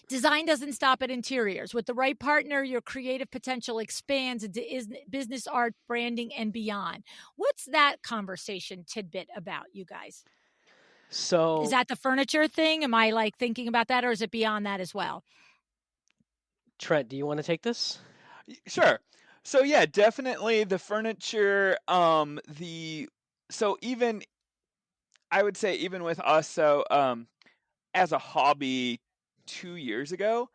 Design doesn't stop at interiors. With the right partner, your creative potential expands into business, art, branding, and beyond. What's that conversation tidbit about, you guys? So is that the furniture thing? Am I like thinking about that, or is it beyond that as well? Trent, do you want to take this? Sure. So yeah, definitely the furniture. So even I would say even with us, so as a hobby 2 years ago,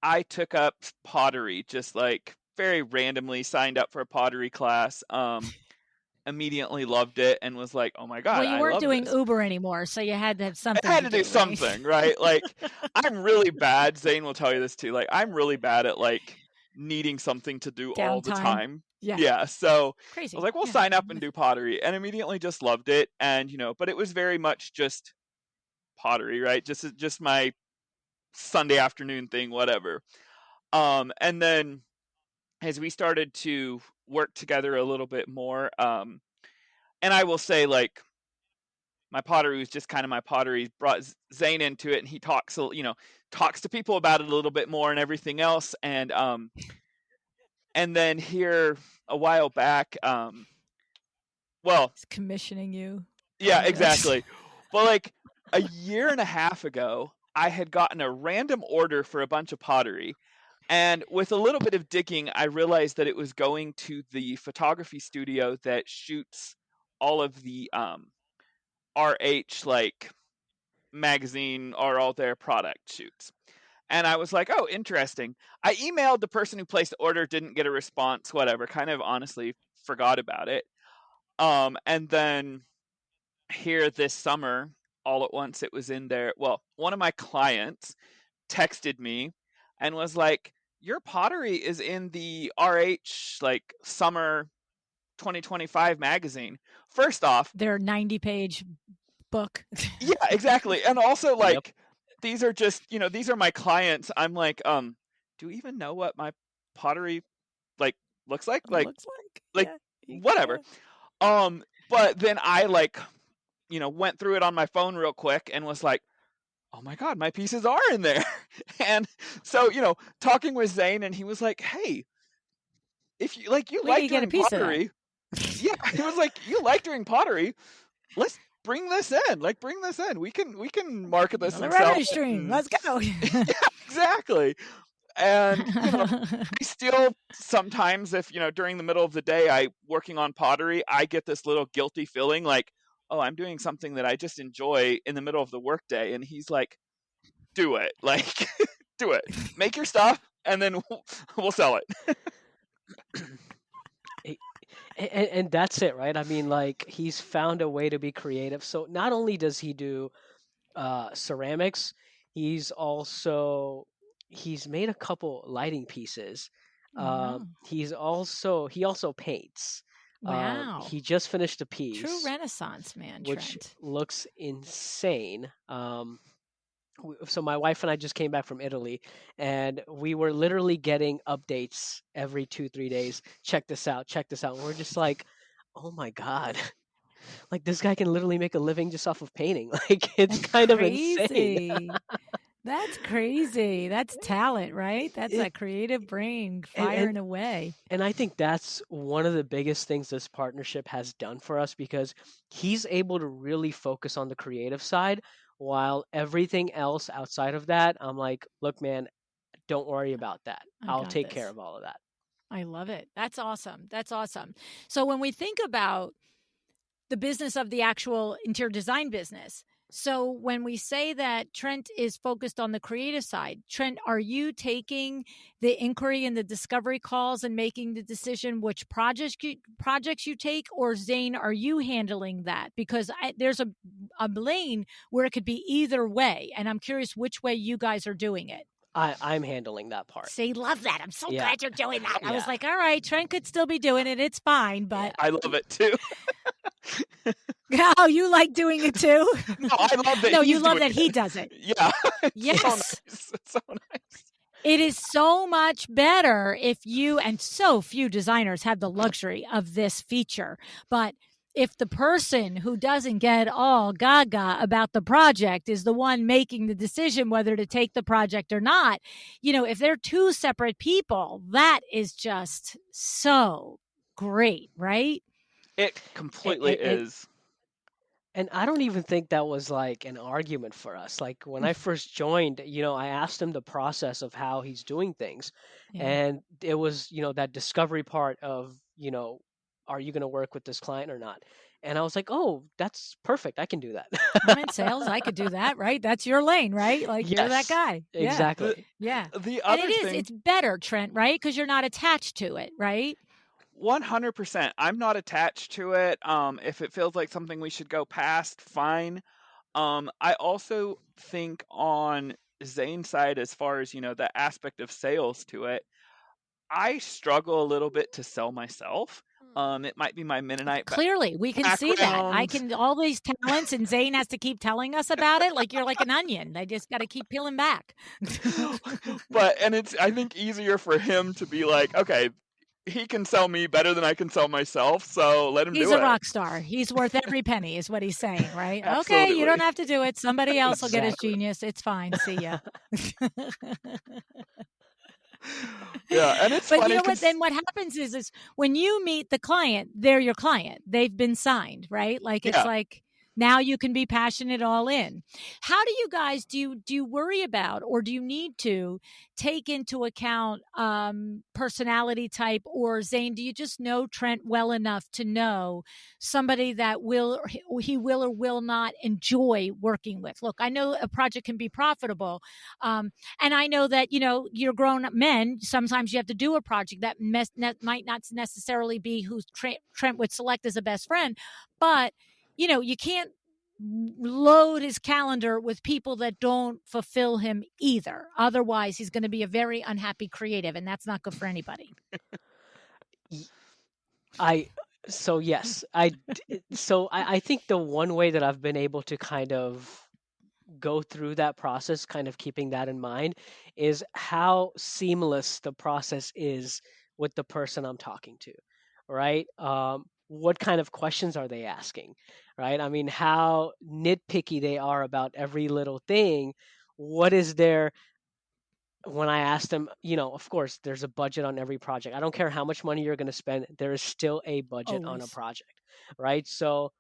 I took up pottery, just like very randomly signed up for a pottery class. Immediately loved it and was like, oh my God. Well, you weren't doing Uber anymore, so you had to have something. I had to do something, right? Like I'm really bad. Zain will tell you this too. Like I'm really bad at like needing something to do all the time. Yeah. So crazy. I was like, we'll sign up and do pottery, and immediately just loved it. And but it was very much just pottery, right? Just my Sunday afternoon thing, whatever. And then as we started to work together a little bit more, and I will say, like, my pottery was just kind of my pottery. Brought Zain into it, and he talks to people about it a little bit more and everything else. And then here a while back, well, He's commissioning you. yeah, exactly. But like a year and a half ago, I had gotten a random order for a bunch of pottery. And with a little bit of digging, I realized that it was going to the photography studio that shoots all of the RH like magazine or all their product shoots. And I was like, oh, interesting. I emailed the person who placed the order, didn't get a response, whatever, kind of honestly forgot about it. And then here this summer, all at once it was in there. Well, one of my clients texted me and was like, your pottery is in the RH like summer 2025 magazine. First off, their 90-page book. Yeah, exactly. And also like Yep. these are just, these are my clients. I'm like, do you even know what my pottery like looks like? Like Looks like whatever. Yeah. But then I like, went through it on my phone real quick and was like, oh my God, my pieces are in there. And so, talking with Zain, and he was like, hey, if you like get a doing piece pottery. Yeah, he was like, you like doing pottery. Let's bring this in. Like, bring this in. We can market this and sell revenue it. stream. Let's go. Yeah, exactly. And I still sometimes, if during the middle of the day I working on pottery, I get this little guilty feeling like, oh, I'm doing something that I just enjoy in the middle of the workday. And he's like, do it. Like, do it. Make your stuff, and then we'll sell it. And that's it, right? I mean, like, he's found a way to be creative. So not only does he do ceramics, he's made a couple lighting pieces. Wow. He also paints. Wow. He just finished a piece. True Renaissance man, which Trent. looks insane. So my wife and I just came back from Italy, and we were literally getting updates every 2-3 days. Check this out. And we're just like, oh my God. Like, this guy can literally make a living just off of painting. Like, it's kind of insane. That's crazy. That's talent, right? That's that creative brain firing away. And I think that's one of the biggest things this partnership has done for us, because he's able to really focus on the creative side, while everything else outside of that, I'm like, look, man, don't worry about that. I'll take care of all of that. I love it. That's awesome. So when we think about the business of the actual interior design business, so when we say that Trent is focused on the creative side, Trent, are you taking the inquiry and the discovery calls and making the decision which projects you take, or Zain, are you handling that? Because there's a lane where it could be either way, and I'm curious which way you guys are doing it. I'm handling that part. See, love that. I'm so glad you're doing that. Yeah. I was like, all right, Trent could still be doing it. It's fine, but I love it too. Oh, you like doing it too? No, I love that. No, you love that he does it. Yeah. Yes. So nice. It's so nice. It is so much better if you, and so few designers have the luxury of this feature, but if the person who doesn't get all gaga about the project is the one making the decision whether to take the project or not, if they're two separate people, that is just so great, right? It completely is. And I don't even think that was like an argument for us. Like, when I first joined, I asked him the process of how he's doing things. Yeah. And it was, that discovery part of, are you going to work with this client or not? And I was like, oh, that's perfect. I can do that. I'm in sales. I could do that, right? That's your lane, right? Like, you're that guy. Exactly. Yeah. The other thing, it's better, Trent, right? Because you're not attached to it, right? 100%. I'm not attached to it. If it feels like something we should go past, fine. I also think on Zane's side, as far as, the aspect of sales to it, I struggle a little bit to sell myself. It might be my Mennonite Clearly, we can see that. I can all these talents, and Zain has to keep telling us about it. Like, you're like an onion. I just got to keep peeling back. And it's, I think, easier for him to be like, okay, he can sell me better than I can sell myself, so let him He's do a it. rock star. He's worth every penny, is what he's saying, right? Okay, you Absolutely. don't have to do it. Somebody else will get his Exactly. genius. It's fine. See ya. Yeah, and it's But you funny know what? because Then what happens is when you meet the client, they're your client. They've been signed, right? Like it's yeah, like now you can be passionate all in. How do you guys do you worry about or do you need to take into account personality type, or Zane, do you just know Trent well enough to know somebody that he will or will not enjoy working with? Look, I know a project can be profitable, and I know that, you're grown up men. Sometimes you have to do a project that might not necessarily be who Trent would select as a best friend, but, you can't load his calendar with people that don't fulfill him either. Otherwise, he's going to be a very unhappy creative, and that's not good for anybody. Y- I so yes, I think the one way that I've been able to kind of go through that process, kind of keeping that in mind, is how seamless the process is with the person I'm talking to, right? What kind of questions are they asking, right? I mean, how nitpicky they are about every little thing. What is their when I asked them, of course, there's a budget on every project. I don't care how much money you're going to spend, there is still a budget on a Always. project, right? So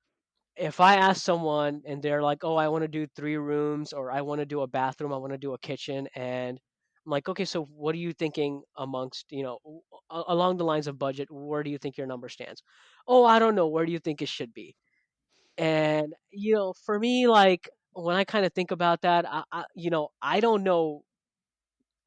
if I ask someone and they're like, "Oh, I want to do 3 rooms, or I want to do a bathroom, I want to do a kitchen," and I'm like, "Okay, so what are you thinking amongst, along the lines of budget, where do you think your number stands?" "Oh, I don't know. Where do you think it should be?" And for me, like when I kind of think about that, I don't know.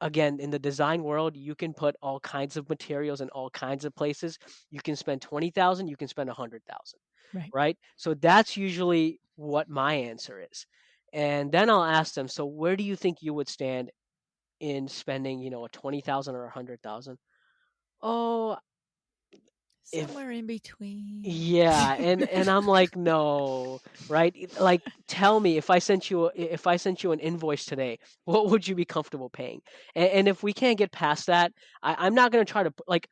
Again, in the design world, you can put all kinds of materials in all kinds of places. You can spend 20,000, you can spend 100,000, Right. right? So that's usually what my answer is. And then I'll ask them, so where do you think you would stand in spending, a 20,000 or 100,000? Oh, if Somewhere in between. yeah, and I'm like, no, right? Like, tell me if I sent you an invoice today, what would you be comfortable paying? And if we can't get past that, I'm not gonna try to like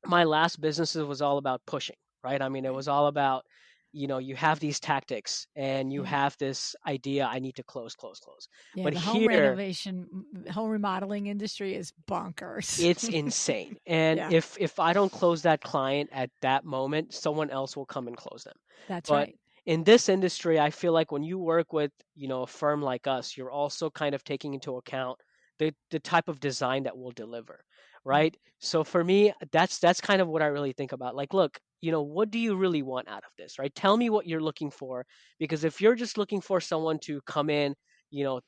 my last businesses was all about pushing, right? I mean, it Right. was all about, you have these tactics and you Yeah. have this idea, I need to close, close, close. Yeah. But The home here, renovation, home remodeling industry is bonkers. it's insane. And Yeah, if I don't close that client at that moment, someone else will come and close them. that's But right. in this industry, I feel like when you work with, a firm like us, you're also kind of taking into account the type of design that we'll deliver, Right. right? So for me, that's kind of what I really think about. Like, look, what do you really want out of this, right? Tell me what you're looking for, because if you're just looking for someone to come in,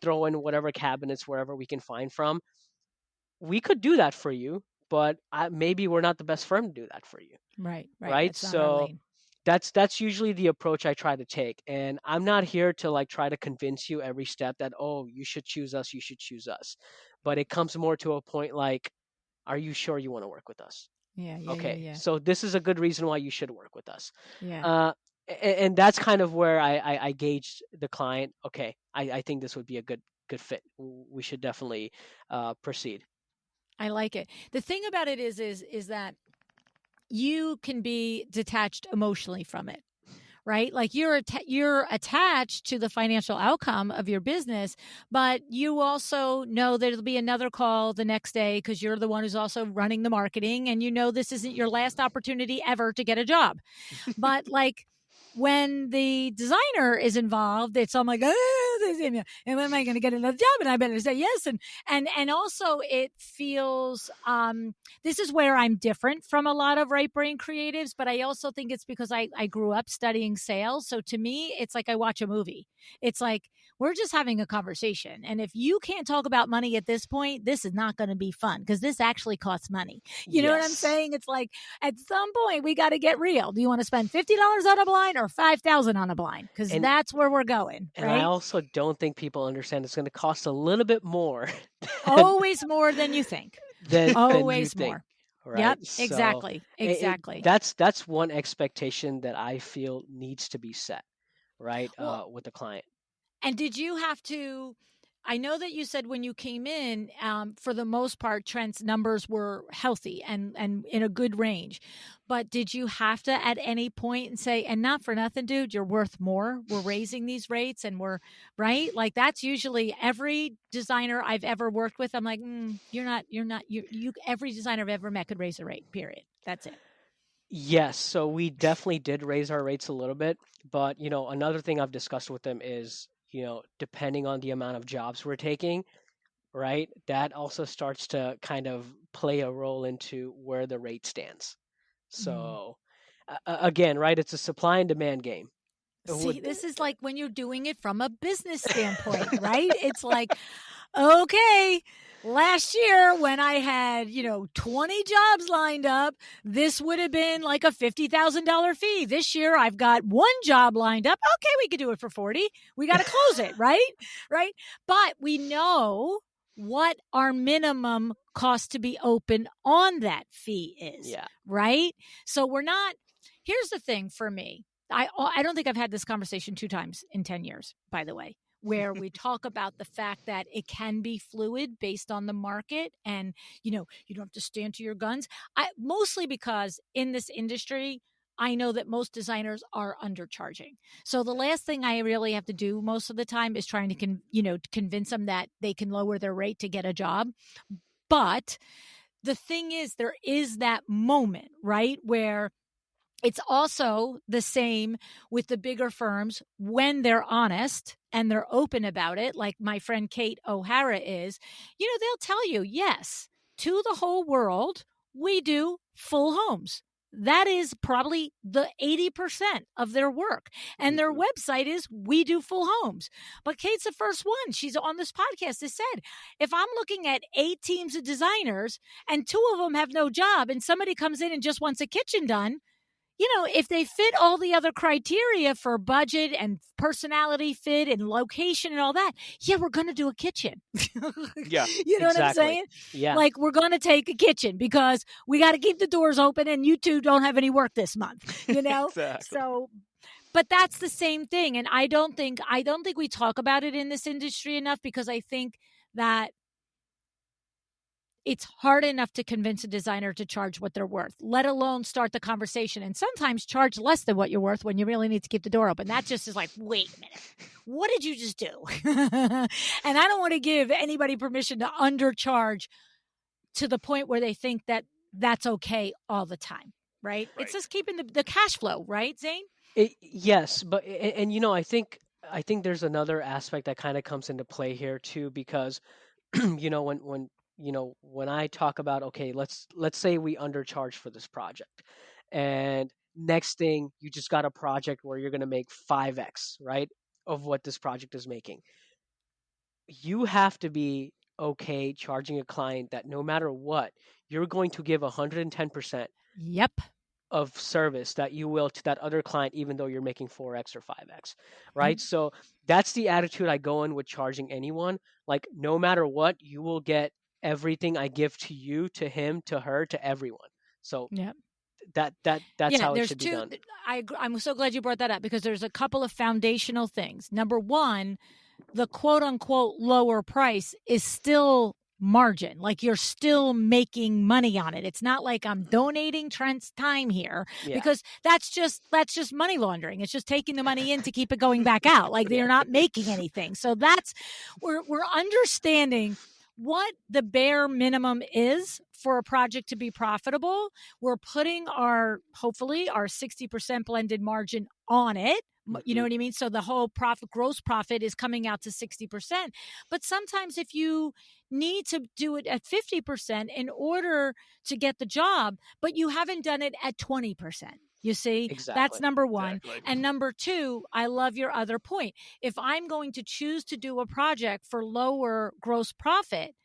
throw in whatever cabinets wherever we can find from, we could do that for you, but maybe we're not the best firm to do that for you, Right. Right. right? That's not our So lane. that's usually the approach I try to take, and I'm not here to like try to convince you every step that, oh, you should choose us, you should choose us. But it comes more to a point like, are you sure you want to work with us? Yeah. Yeah. Yeah. Okay, Yeah. so this is a good reason why you should work with us. Yeah. uh, and that's kind of where I gauge the client. Okay, I think this would be a good fit. We should definitely proceed. I like it. The thing about it is that you can be detached emotionally from it, right? Like you're attached to the financial outcome of your business, but you also know that it'll be another call the next day because you're the one who's also running the marketing, and this isn't your last opportunity ever to get a job. But like when the designer is involved, it's all like, and when am I going to get another job? And I better say yes. And also it feels, this is where I'm different from a lot of right brain creatives, but I also think it's because I grew up studying sales. So to me, it's like I watch a movie. It's like, we're just having a conversation. And if you can't talk about money at this point, this is not going to be fun because this actually costs money. You know what I'm Yes. saying? It's like at some point we got to get real. Do you want to spend $50 on a blind or 5,000 on a blind? Because and that's where we're going, and I right? also don't think people understand it's going to cost a little bit more than Always more than you think. than you Always think, more. right? Yep, So exactly. it Exactly. that's one expectation that I feel needs to be set, right? Well, With the client. and did you have to I know that you said when you came in, for the most part, Trent's numbers were healthy and in a good range. But did you have to at any point and say, and not for nothing, dude, you're worth more. We're raising these rates and we're right. Like that's usually every designer I've ever worked with. I'm like, every designer I've ever met could raise a rate, period. That's it. Yes, so we definitely did raise our rates a little bit, but another thing I've discussed with them is, depending on the amount of jobs we're taking, right? That also starts to kind of play a role into where the rate stands. Mm. So again, right, it's a supply and demand game. See, this is like when you're doing it from a business standpoint, right? It's like, okay, last year when I had, 20 jobs lined up, this would have been like a $50,000 fee. This year I've got one job lined up. Okay, we could do it for 40. We got to close it, right? Right? But we know what our minimum cost to be open on that fee is, Yeah. right? So we're not, here's the thing for me. I don't think I've had this conversation 2 times in 10 years, by the way, where we talk about the fact that it can be fluid based on the market and, you don't have to stand to your guns. Mostly because in this industry, I know that most designers are undercharging. So the last thing I really have to do most of the time is trying to convince them that they can lower their rate to get a job. But the thing is, there is that moment, right, where it's also the same with the bigger firms when they're honest and they're open about it, like my friend Kate O'Hara is. They'll tell you, yes, to the whole world, we do full homes. That is probably the 80% of their work. And their website is we do full homes. But Kate's the first one. She's on this podcast that said, if I'm looking at 8 teams of designers and 2 of them have no job and somebody comes in and just wants a kitchen done, if they fit all the other criteria for budget and personality fit and location and all that, yeah, we're going to do a kitchen. Yeah, You know what I'm exactly. saying? Yeah. Like we're going to take a kitchen because we got to keep the doors open and you two don't have any work this month, Exactly. So, but that's the same thing. And I don't think we talk about it in this industry enough because I think that it's hard enough to convince a designer to charge what they're worth, let alone start the conversation. And sometimes charge less than what you're worth when you really need to keep the door open. That just is like, wait a minute, what did you just do? And I don't want to give anybody permission to undercharge to the point where they think that that's okay all the time, right? It's just keeping the cash flow, right, Zain? Yes, but and I think there's another aspect that kind of comes into play here too, because when I talk about, okay, let's say we undercharge for this project, and next thing you just got a project where you're going to make 5x, right, of what this project is making. You have to be okay charging a client that no matter what, you're going to give 110% Yep. of service that you will to that other client, even though you're making 4x or 5x, right? Yep. So that's the attitude I go in with charging anyone. Like, no matter what, you will get everything I give to you, to him, to her, to everyone. So Yep. that's how it There's should be 2. done. I'm so glad you brought that up because there's a couple of foundational things. Number one, the quote unquote lower price is still margin. Like you're still making money on it. It's not like I'm donating Trent's time here because that's just money laundering. It's just taking the money in to keep it going back out. Like they're not making anything. So that's we're understanding what the bare minimum is for a project to be profitable. We're putting hopefully our 60% blended margin on it. You know what I mean? So the whole gross profit is coming out to 60%. But sometimes if you need to do it at 50% in order to get the job, but you haven't done it at 20%. You see, that's number one. Exactly. And number two, I love your other point. If I'm going to choose to do a project for lower gross profit,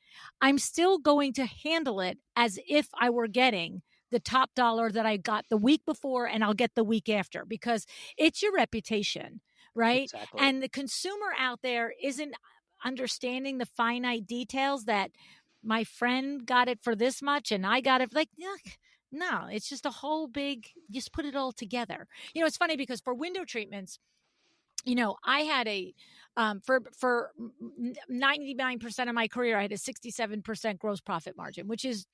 I'm still going to handle it as if I were getting the top dollar that I got the week before and I'll get the week after because it's your reputation, right? Exactly. And the consumer out there isn't understanding the finite details that my friend got it for this much and I got it like, no, it's just a whole big, just put it all together. It's funny because for window treatments, I had for 99% of my career, I had a 67% gross profit margin, which is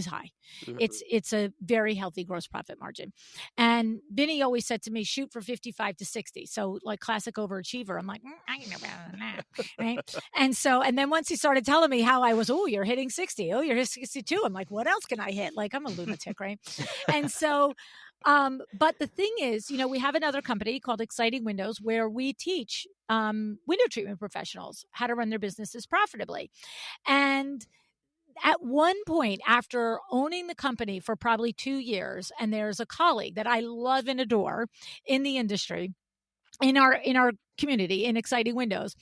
high. Mhm. It's a very healthy gross profit margin. And Vinny always said to me, shoot for 55 to 60. So like classic overachiever. I'm like, I ain't no better than that. Right. And then once he started telling me how I was, oh, you're hitting 60. Oh, you're hitting 62. I'm like, what else can I hit? Like, I'm a lunatic. Right. And so, but the thing is, we have another company called Exciting Windows where we teach window treatment professionals how to run their businesses profitably. And at one point, after owning the company for probably 2 years, and there's a colleague that I love and adore in the industry, in our community, in Exciting Windows,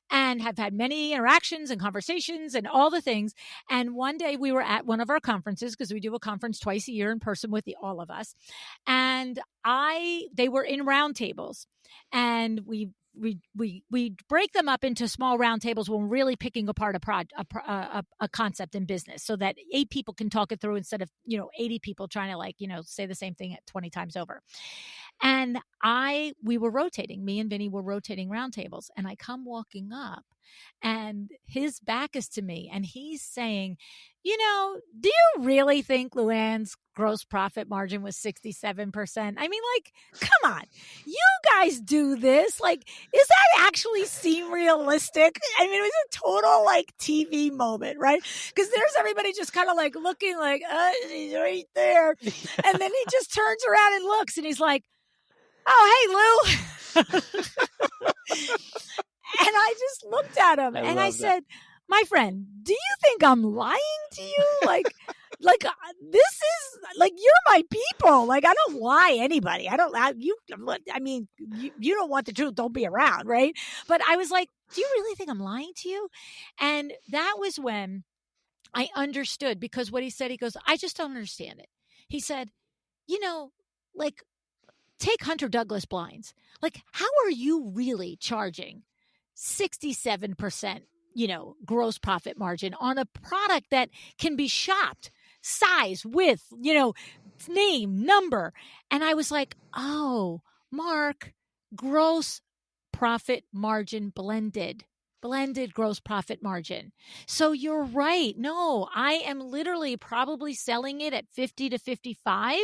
and have had many interactions and conversations and all the things. And one day we were at one of our conferences, because we do a conference twice a year in person with all of us. And they were in round tables, and we break them up into small round tables when we're really picking apart a concept in business, so that 8 people can talk it through instead of 80 people trying to say the same thing at 20 times over. And we were rotating, me and Vinny were rotating round tables, and I come walking up, and his back is to me, and he's saying, do you really think Luann's gross profit margin was 67%? I mean, like, come on, you guys do this. Like, does that actually seem realistic? I mean, it was a total like TV moment, right? Because there's everybody just kind of like looking like, he's right there. And then he just turns around and looks, and he's like, oh, hey, Lou. And I just looked at him and I said, my friend, do you think I'm lying to you? Like this is like, you're my people. Like, I don't lie anybody. I mean, you don't want the truth, don't be around, right? But I was like, do you really think I'm lying to you? And that was when I understood, because what he said, he goes, I just don't understand it. He said, like, take Hunter Douglas blinds. Like, how are you really charging 67%, gross profit margin on a product that can be shopped, size, width, name, number? And I was like, oh, Mark, gross profit margin blended gross profit margin. So you're right. No, I am literally probably selling it at 50 to 55,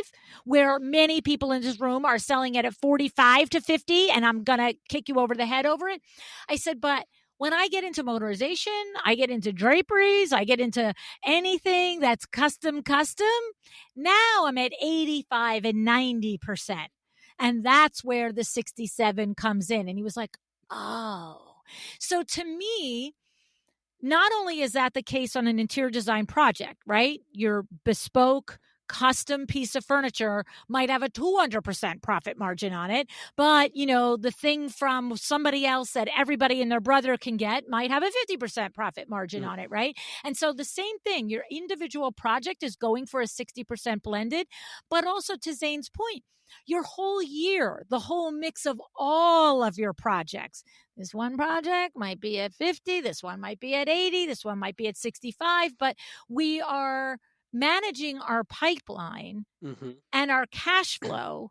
where many people in this room are selling it at 45 to 50, and I'm going to kick you over the head over it. I said, but when I get into motorization, I get into draperies, I get into anything that's custom, now I'm at 85 and 90%. And that's where the 67 comes in. And he was like, oh. So to me, not only is that the case on an interior design project, right? Your bespoke, custom piece of furniture might have a 200% profit margin on it, but the thing from somebody else that everybody and their brother can get might have a 50% profit margin on it, right? And so the same thing, your individual project is going for a 60% blended, but also, to Zain's point, your whole year, the whole mix of all of your projects. This one project might be at 50, this one might be at 80, this one might be at 65, but we are managing our pipeline and our cash flow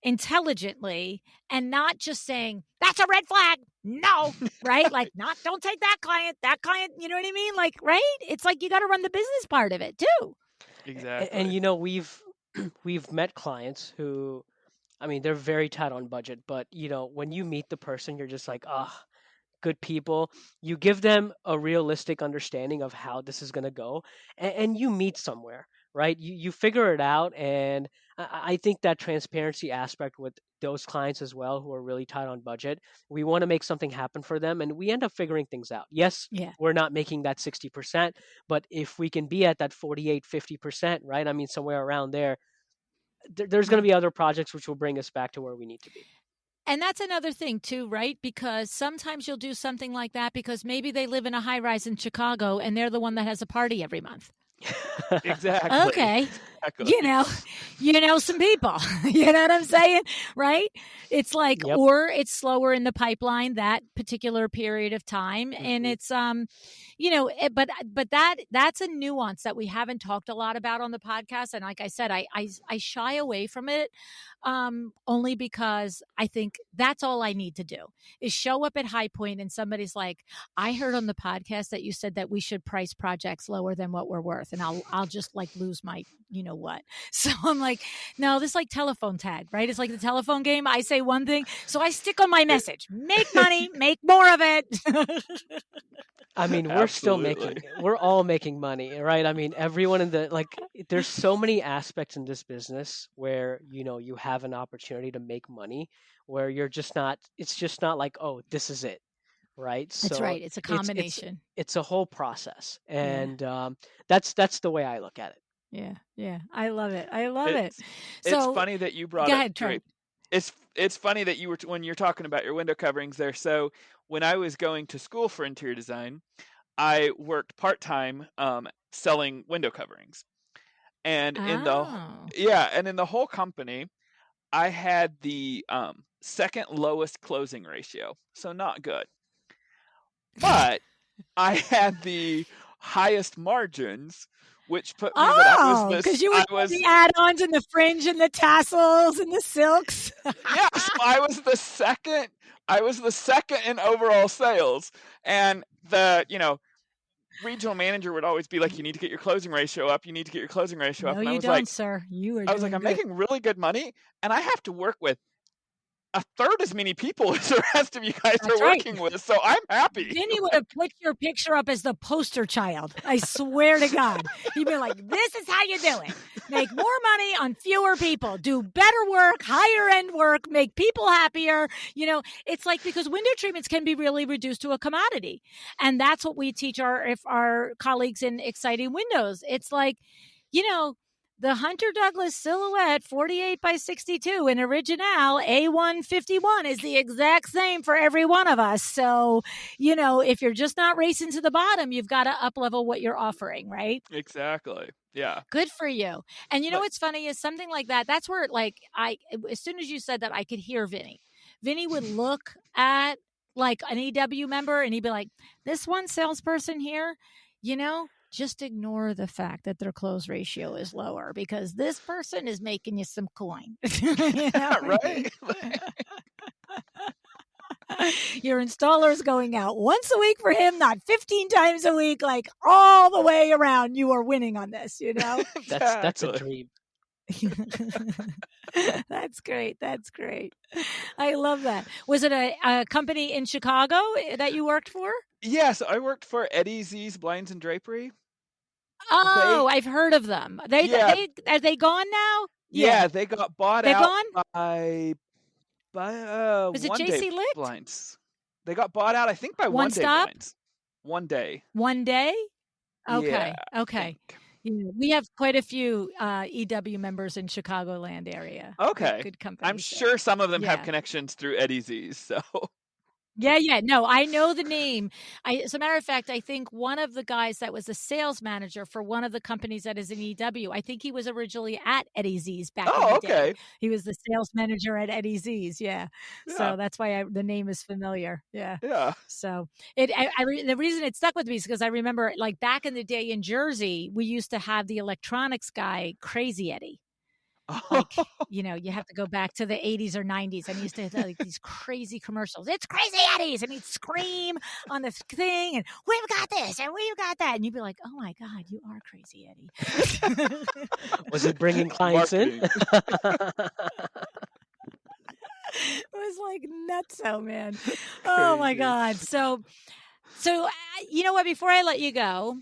intelligently, and not just saying, that's a red flag. No, right? Like, don't take that client, you know what I mean? Like, right? It's like, you got to run the business part of it too. Exactly. And we've met clients who, I mean, they're very tight on budget, but when you meet the person, you're just like, good people. You give them a realistic understanding of how this is going to go, and you meet somewhere, right? You figure it out, and I think that transparency aspect with those clients as well, who are really tight on budget, we want to make something happen for them, and we end up figuring things out. Yes, we're not making that 60%, but if we can be at that 48, 50%, right? I mean, somewhere around there, there's going to be other projects which will bring us back to where we need to be. And that's another thing too, right? Because sometimes you'll do something like that because maybe they live in a high rise in Chicago and they're the one that has a party every month. Exactly. Okay. some people. You know what I'm saying? Right? It's like, Yep. or it's slower in the pipeline that particular period of time. And it's, but that's a nuance that we haven't talked a lot about on the podcast. And like I said, I shy away from it only because I think that's all I need to do is show up at High Point and somebody's like, I heard on the podcast that you said that we should price projects lower than what we're worth. And I'll just like lose my, you know what? So I'm like, no, this is like telephone tag, right? It's like the telephone game. I say one thing. So I stick on my message, make money, make more of it. I mean, we're all making money, right? I mean, everyone there's so many aspects in this business where, you have an opportunity to make money where it's just not like, oh, this is it. Right. That's right. It's a combination. It's a whole process. And that's the way I look at it. Yeah. Yeah. I love it. So, it's funny that you brought go ahead, Trent. It's funny that when you're talking about your window coverings there. So when I was going to school for interior design, I worked part-time selling window coverings. And in the whole company, I had the second lowest closing ratio. So not good. But I had the highest margins, which put me that I was because you were the add-ons and the fringe and the tassels and the silks. Yeah, so I was the second in overall sales, and the regional manager would always be like, you need to get your closing ratio up. You need to get your closing ratio up. No, you don't, sir. I was like, I'm making really good money, and I have to work with a third as many people as the rest of you guys are working with, so I'm happy. Vinny would have put your picture up as the poster child. I swear to God. He'd be like, this is how you do it. Make more money on fewer people. Do better work, higher end work, make people happier. It's like, because window treatments can be really reduced to a commodity. And that's what we teach our colleagues in Exciting Windows. It's like, the Hunter Douglas Silhouette 48 by 62 in Original A151 is the exact same for every one of us. So, if you're just not racing to the bottom, you've got to up-level what you're offering, right? Exactly. Yeah. Good for you. And what's funny is something like that. That's where, as soon as you said that, I could hear Vinny. Vinny would look at like an EW member and he'd be like, this one salesperson here, just ignore the fact that their close ratio is lower because this person is making you some coin. Right? Your installer is going out once a week for him, not 15 times a week, like all the way around. You are winning on this, That's a dream. That's great. I love that. Was it a company in Chicago that you worked for? Yes, I worked for Eddie Z's Blinds and Drapery. Oh, I've heard of them. Are they gone now? Yeah, they got bought out gone? by was it One JC Day Licht? Blinds. They got bought out, I think, by One Day Blinds. One Day. One Day? Okay. Yeah, okay. Yeah, we have quite a few EW members in Chicagoland area. Okay. Good company. I'm sure some of them have connections through Eddie Z's, so. Yeah. No, I know the name. As a matter of fact, I think one of the guys that was a sales manager for one of the companies that is in EW, I think he was originally at Eddie Z's back in the day. He was the sales manager at Eddie Z's. Yeah. So that's why the name is familiar. Yeah. Yeah. So the reason it stuck with me is because I remember like back in the day in Jersey, we used to have the electronics guy, Crazy Eddie. Like, you have to go back to the 80s or 90s. And he used to have like these crazy commercials. It's Crazy Eddie's. And he'd scream on the thing and we've got this and we've got that. And you'd be like, oh my God, you are Crazy Eddie. Was it bringing clients in? It was like nutso, man. Oh my God. So you know what, before I let you go,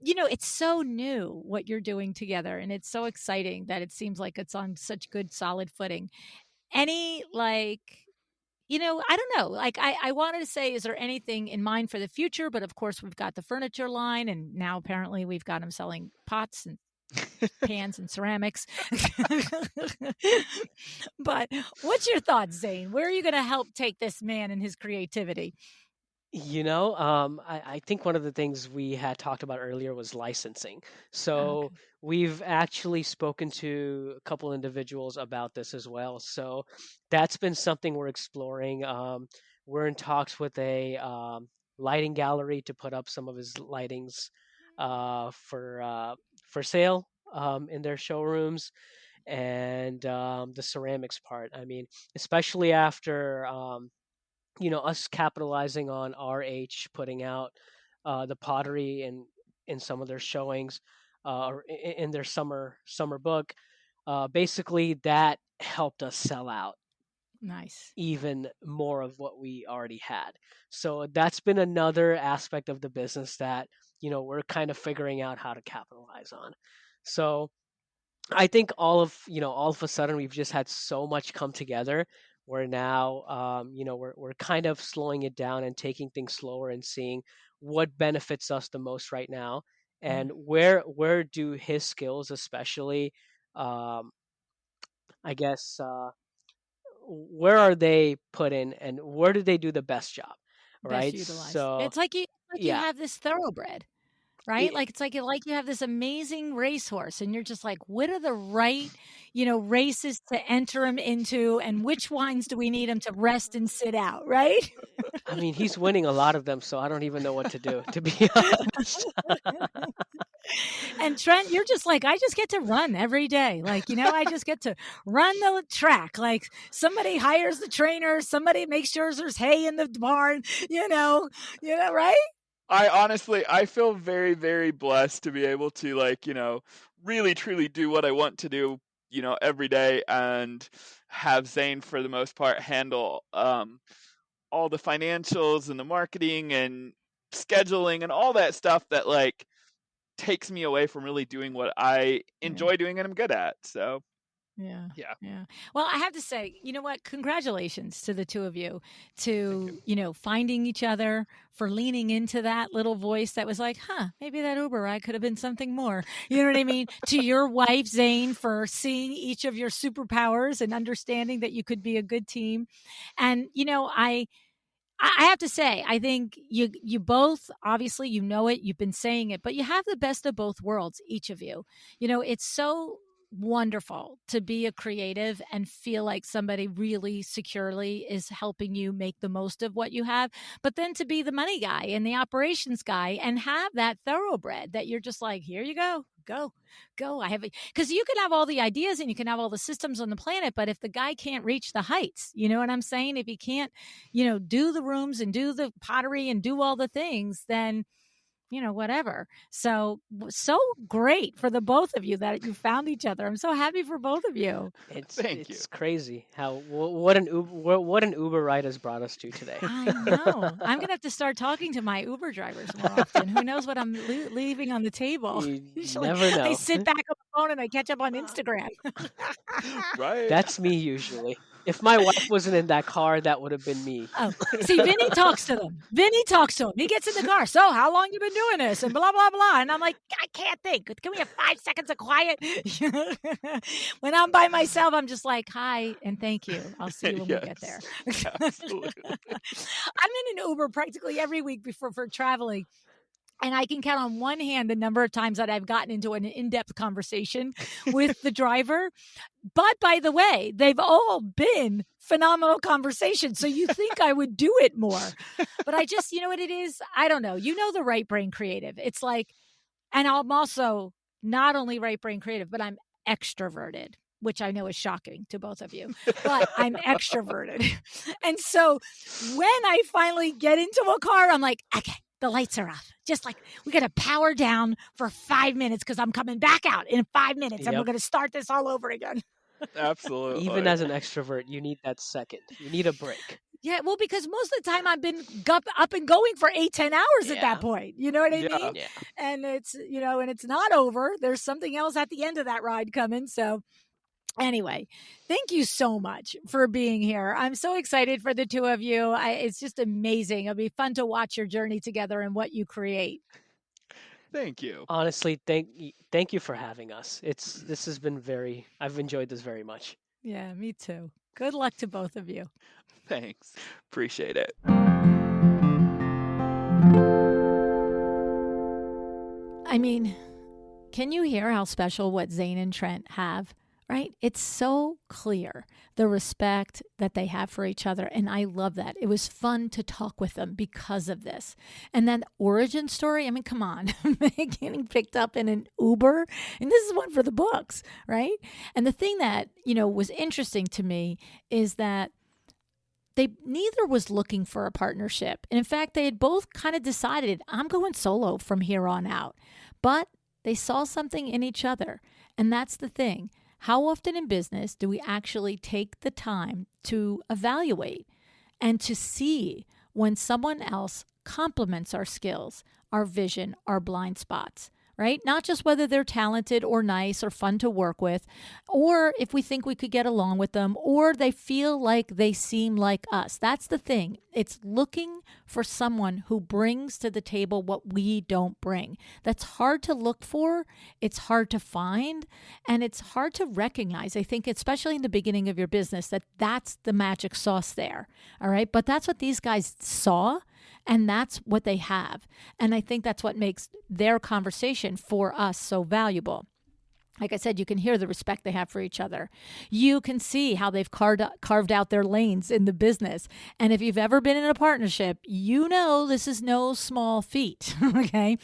it's so new what you're doing together. And it's so exciting that it seems like it's on such good, solid footing. Any I don't know, like I wanted to say, is there anything in mind for the future? But of course we've got the furniture line and now apparently we've got them selling pots and pans and ceramics. But what's your thoughts, Zain? Where are you going to help take this man and his creativity? I think one of the things we had talked about earlier was licensing. Oh, So okay. we've actually spoken to a couple individuals about this as well. So that's been something we're exploring. We're in talks with a lighting gallery to put up some of his lightings for sale in their showrooms, and the ceramics part. I mean, especially after us capitalizing on RH putting out the pottery in some of their showings, or in their summer book. Basically, that helped us sell out Nice. even more of what we already had. So that's been another aspect of the business that we're kind of figuring out how to capitalize on. So I think all of a sudden we've just had so much come together. Where now, we're kind of slowing it down and taking things slower and seeing what benefits us the most right now, Yeah. and where do his skills, especially, um, I guess, where are they put in, and where do they do the best job, Best right? utilized. So It's like you yeah, have this thoroughbred, right? i- Like it's like you have this amazing racehorse, and you're just like, what are the right races to enter him into, and which ones do we need him to rest and sit out, right? I mean, he's winning a lot of them, so I don't even know what to do, to be honest. And Trent, you're just like, I just get to run every day. I just get to run the track. Like somebody hires the trainer, somebody makes sure there's hay in the barn, right? I feel very, very blessed to be able to, like, really truly do what I want to do, every day, and have Zane for the most part handle all the financials and the marketing and scheduling and all that stuff that, like, takes me away from really doing what I Yeah. enjoy doing and I'm good at. So Yeah. yeah, Yeah. Well, I have to say, you know what? Congratulations to the two of you thank you. finding each other, for leaning into that little voice that was like, huh, maybe that Uber ride could have been something more. You know what I mean? To your wife, Zane, for seeing each of your superpowers and understanding that you could be a good team. And, I have to say, I think you both, obviously, it, you've been saying it, but you have the best of both worlds, each of you. It's so wonderful to be a creative and feel like somebody really securely is helping you make the most of what you have, but then to be the money guy and the operations guy and have that thoroughbred that you're just like, here you go. I have it. Because you can have all the ideas and you can have all the systems on the planet, but if the guy can't reach the heights, you know what I'm saying? If he can't do the rooms and do the pottery and do all the things, then, whatever. So great for the both of you that you found each other. I'm so happy for both of you. It's Thank you. it's crazy how what an Uber ride has brought us to today. I know. I'm going to have to start talking to my Uber drivers more often. Who knows what I'm leaving on the table? You Usually never they know. sit back on the phone and they catch up on Instagram. Right? That's me usually. If my wife wasn't in that car, that would have been me. Oh, see, Vinny talks to them. Vinny talks to them. He gets in the car. So, how long you been doing this? And blah blah blah. And I'm like, I can't think. Can we have 5 seconds of quiet? When I'm by myself, I'm just like, hi and thank you. I'll see you when we get there. Yes, absolutely. I'm in an Uber practically every week before for traveling. And I can count on one hand the number of times that I've gotten into an in-depth conversation with the driver. But by the way, they've all been phenomenal conversations. So you think I would do it more. But I just, you know what it is? I don't know. The right brain creative. It's like, and I'm also not only right brain creative, but I'm extroverted, which I know is shocking to both of you, but I'm extroverted. And so when I finally get into a car, I'm like, okay, the lights are off. Just like we got to power down for 5 minutes because I'm coming back out in 5 minutes and we're Yep. going to start this all over again. Absolutely. Even as an extrovert, you need that second. You need a break. Yeah, well, because most of the time I've been up and going for 8-10 hours at Yeah. that point. You know what I Yeah. mean? Yeah. And it's not over. There's something else at the end of that ride coming. So anyway, thank you so much for being here. I'm so excited for the two of you. It's just amazing. It'll be fun to watch your journey together and what you create. Thank you. Honestly, thank you for having us. This has been I've enjoyed this very much. Yeah, me too. Good luck to both of you. Thanks. Appreciate it. I mean, can you hear how special what Zain and Trent have? Right? It's so clear, the respect that they have for each other. And I love that. It was fun to talk with them because of this. And then origin story, I mean, come on, getting picked up in an Uber. And this is one for the books, right? And the thing that, was interesting to me is that neither was looking for a partnership. And in fact, they had both kind of decided, I'm going solo from here on out. But they saw something in each other. And that's the thing. How often in business do we actually take the time to evaluate and to see when someone else complements our skills, our vision, our blind spots, right? Not just whether they're talented or nice or fun to work with, or if we think we could get along with them, or they feel like they seem like us. That's the thing. It's looking for someone who brings to the table what we don't bring. That's hard to look for. It's hard to find, and it's hard to recognize. I think, especially in the beginning of your business, that's the magic sauce there. All right. But that's what these guys saw. And that's what they have. And I think that's what makes their conversation for us so valuable. Like I said, you can hear the respect they have for each other. You can see how they've carved out their lanes in the business. And if you've ever been in a partnership, you know this is no small feat, okay?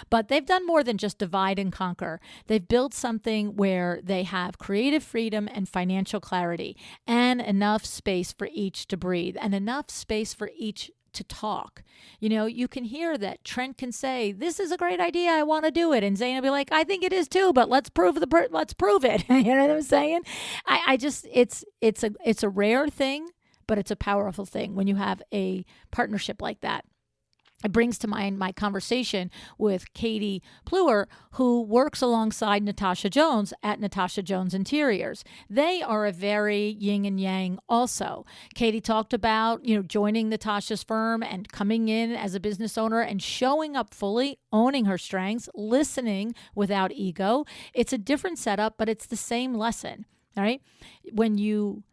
But they've done more than just divide and conquer. They've built something where they have creative freedom and financial clarity and enough space for each to breathe and enough space for each to talk. You can hear that Trent can say, this is a great idea, I want to do it. And Zain will be like, I think it is too, but let's prove it. You know what I'm saying? It's a rare thing, but it's a powerful thing when you have a partnership like that. It brings to mind my conversation with Katie Pluer, who works alongside Natasha Jones at Natasha Jones Interiors. They are a very yin and yang also. Katie talked about, joining Natasha's firm and coming in as a business owner and showing up fully, owning her strengths, listening without ego. It's a different setup, but it's the same lesson, all right? When you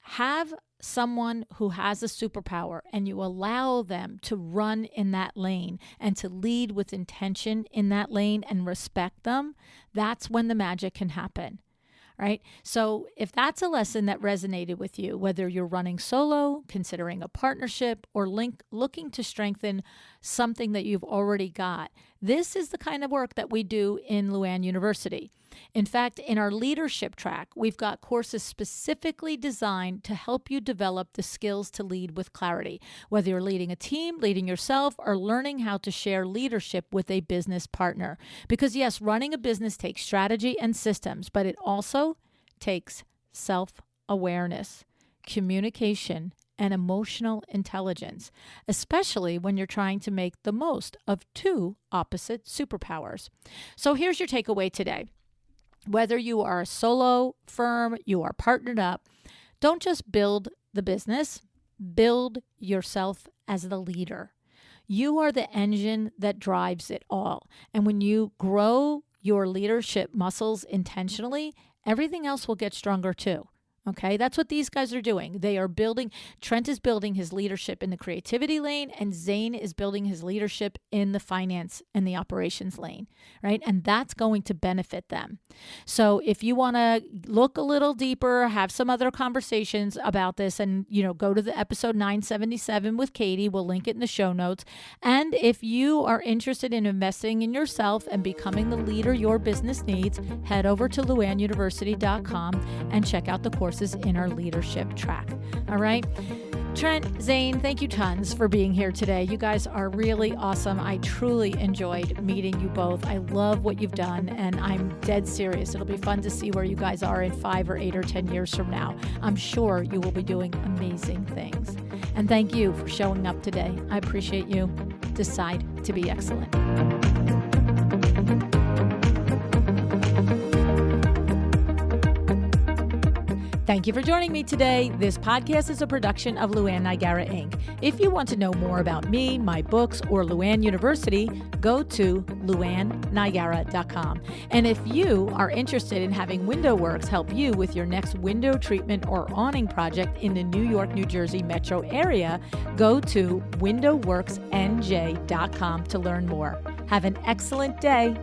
have someone who has a superpower and you allow them to run in that lane and to lead with intention in that lane and respect them, that's when the magic can happen, right? So if that's a lesson that resonated with you, whether you're running solo, considering a partnership, or looking to strengthen something that you've already got, this is the kind of work that we do in Luann University. In fact, in our leadership track, we've got courses specifically designed to help you develop the skills to lead with clarity, whether you're leading a team, leading yourself, or learning how to share leadership with a business partner. Because yes, running a business takes strategy and systems, but it also takes self-awareness, communication, and emotional intelligence, especially when you're trying to make the most of two opposite superpowers. So here's your takeaway today. Whether you are a solo firm, you are partnered up, don't just build the business, build yourself as the leader. You are the engine that drives it all. And when you grow your leadership muscles intentionally, everything else will get stronger too. Okay, that's what these guys are doing. Trent is building his leadership in the creativity lane, and Zain is building his leadership in the finance and the operations lane, right? And that's going to benefit them. So if you want to look a little deeper, have some other conversations about this, and, go to the episode 977 with Katie. We'll link it in the show notes. And if you are interested in investing in yourself and becoming the leader your business needs, head over to luannuniversity.com and check out the courses in our leadership track. All right. Trent, Zain, thank you tons for being here today. You guys are really awesome. I truly enjoyed meeting you both. I love what you've done, and I'm dead serious. It'll be fun to see where you guys are in 5 or 8 or 10 years from now. I'm sure you will be doing amazing things. And thank you for showing up today. I appreciate you. Decide to be excellent. Thank you for joining me today. This podcast is a production of Luann Nigara, Inc. If you want to know more about me, my books, or Luann University, go to luannnigara.com. And if you are interested in having WindowWorks help you with your next window treatment or awning project in the New York, New Jersey metro area, go to windowworksnj.com to learn more. Have an excellent day.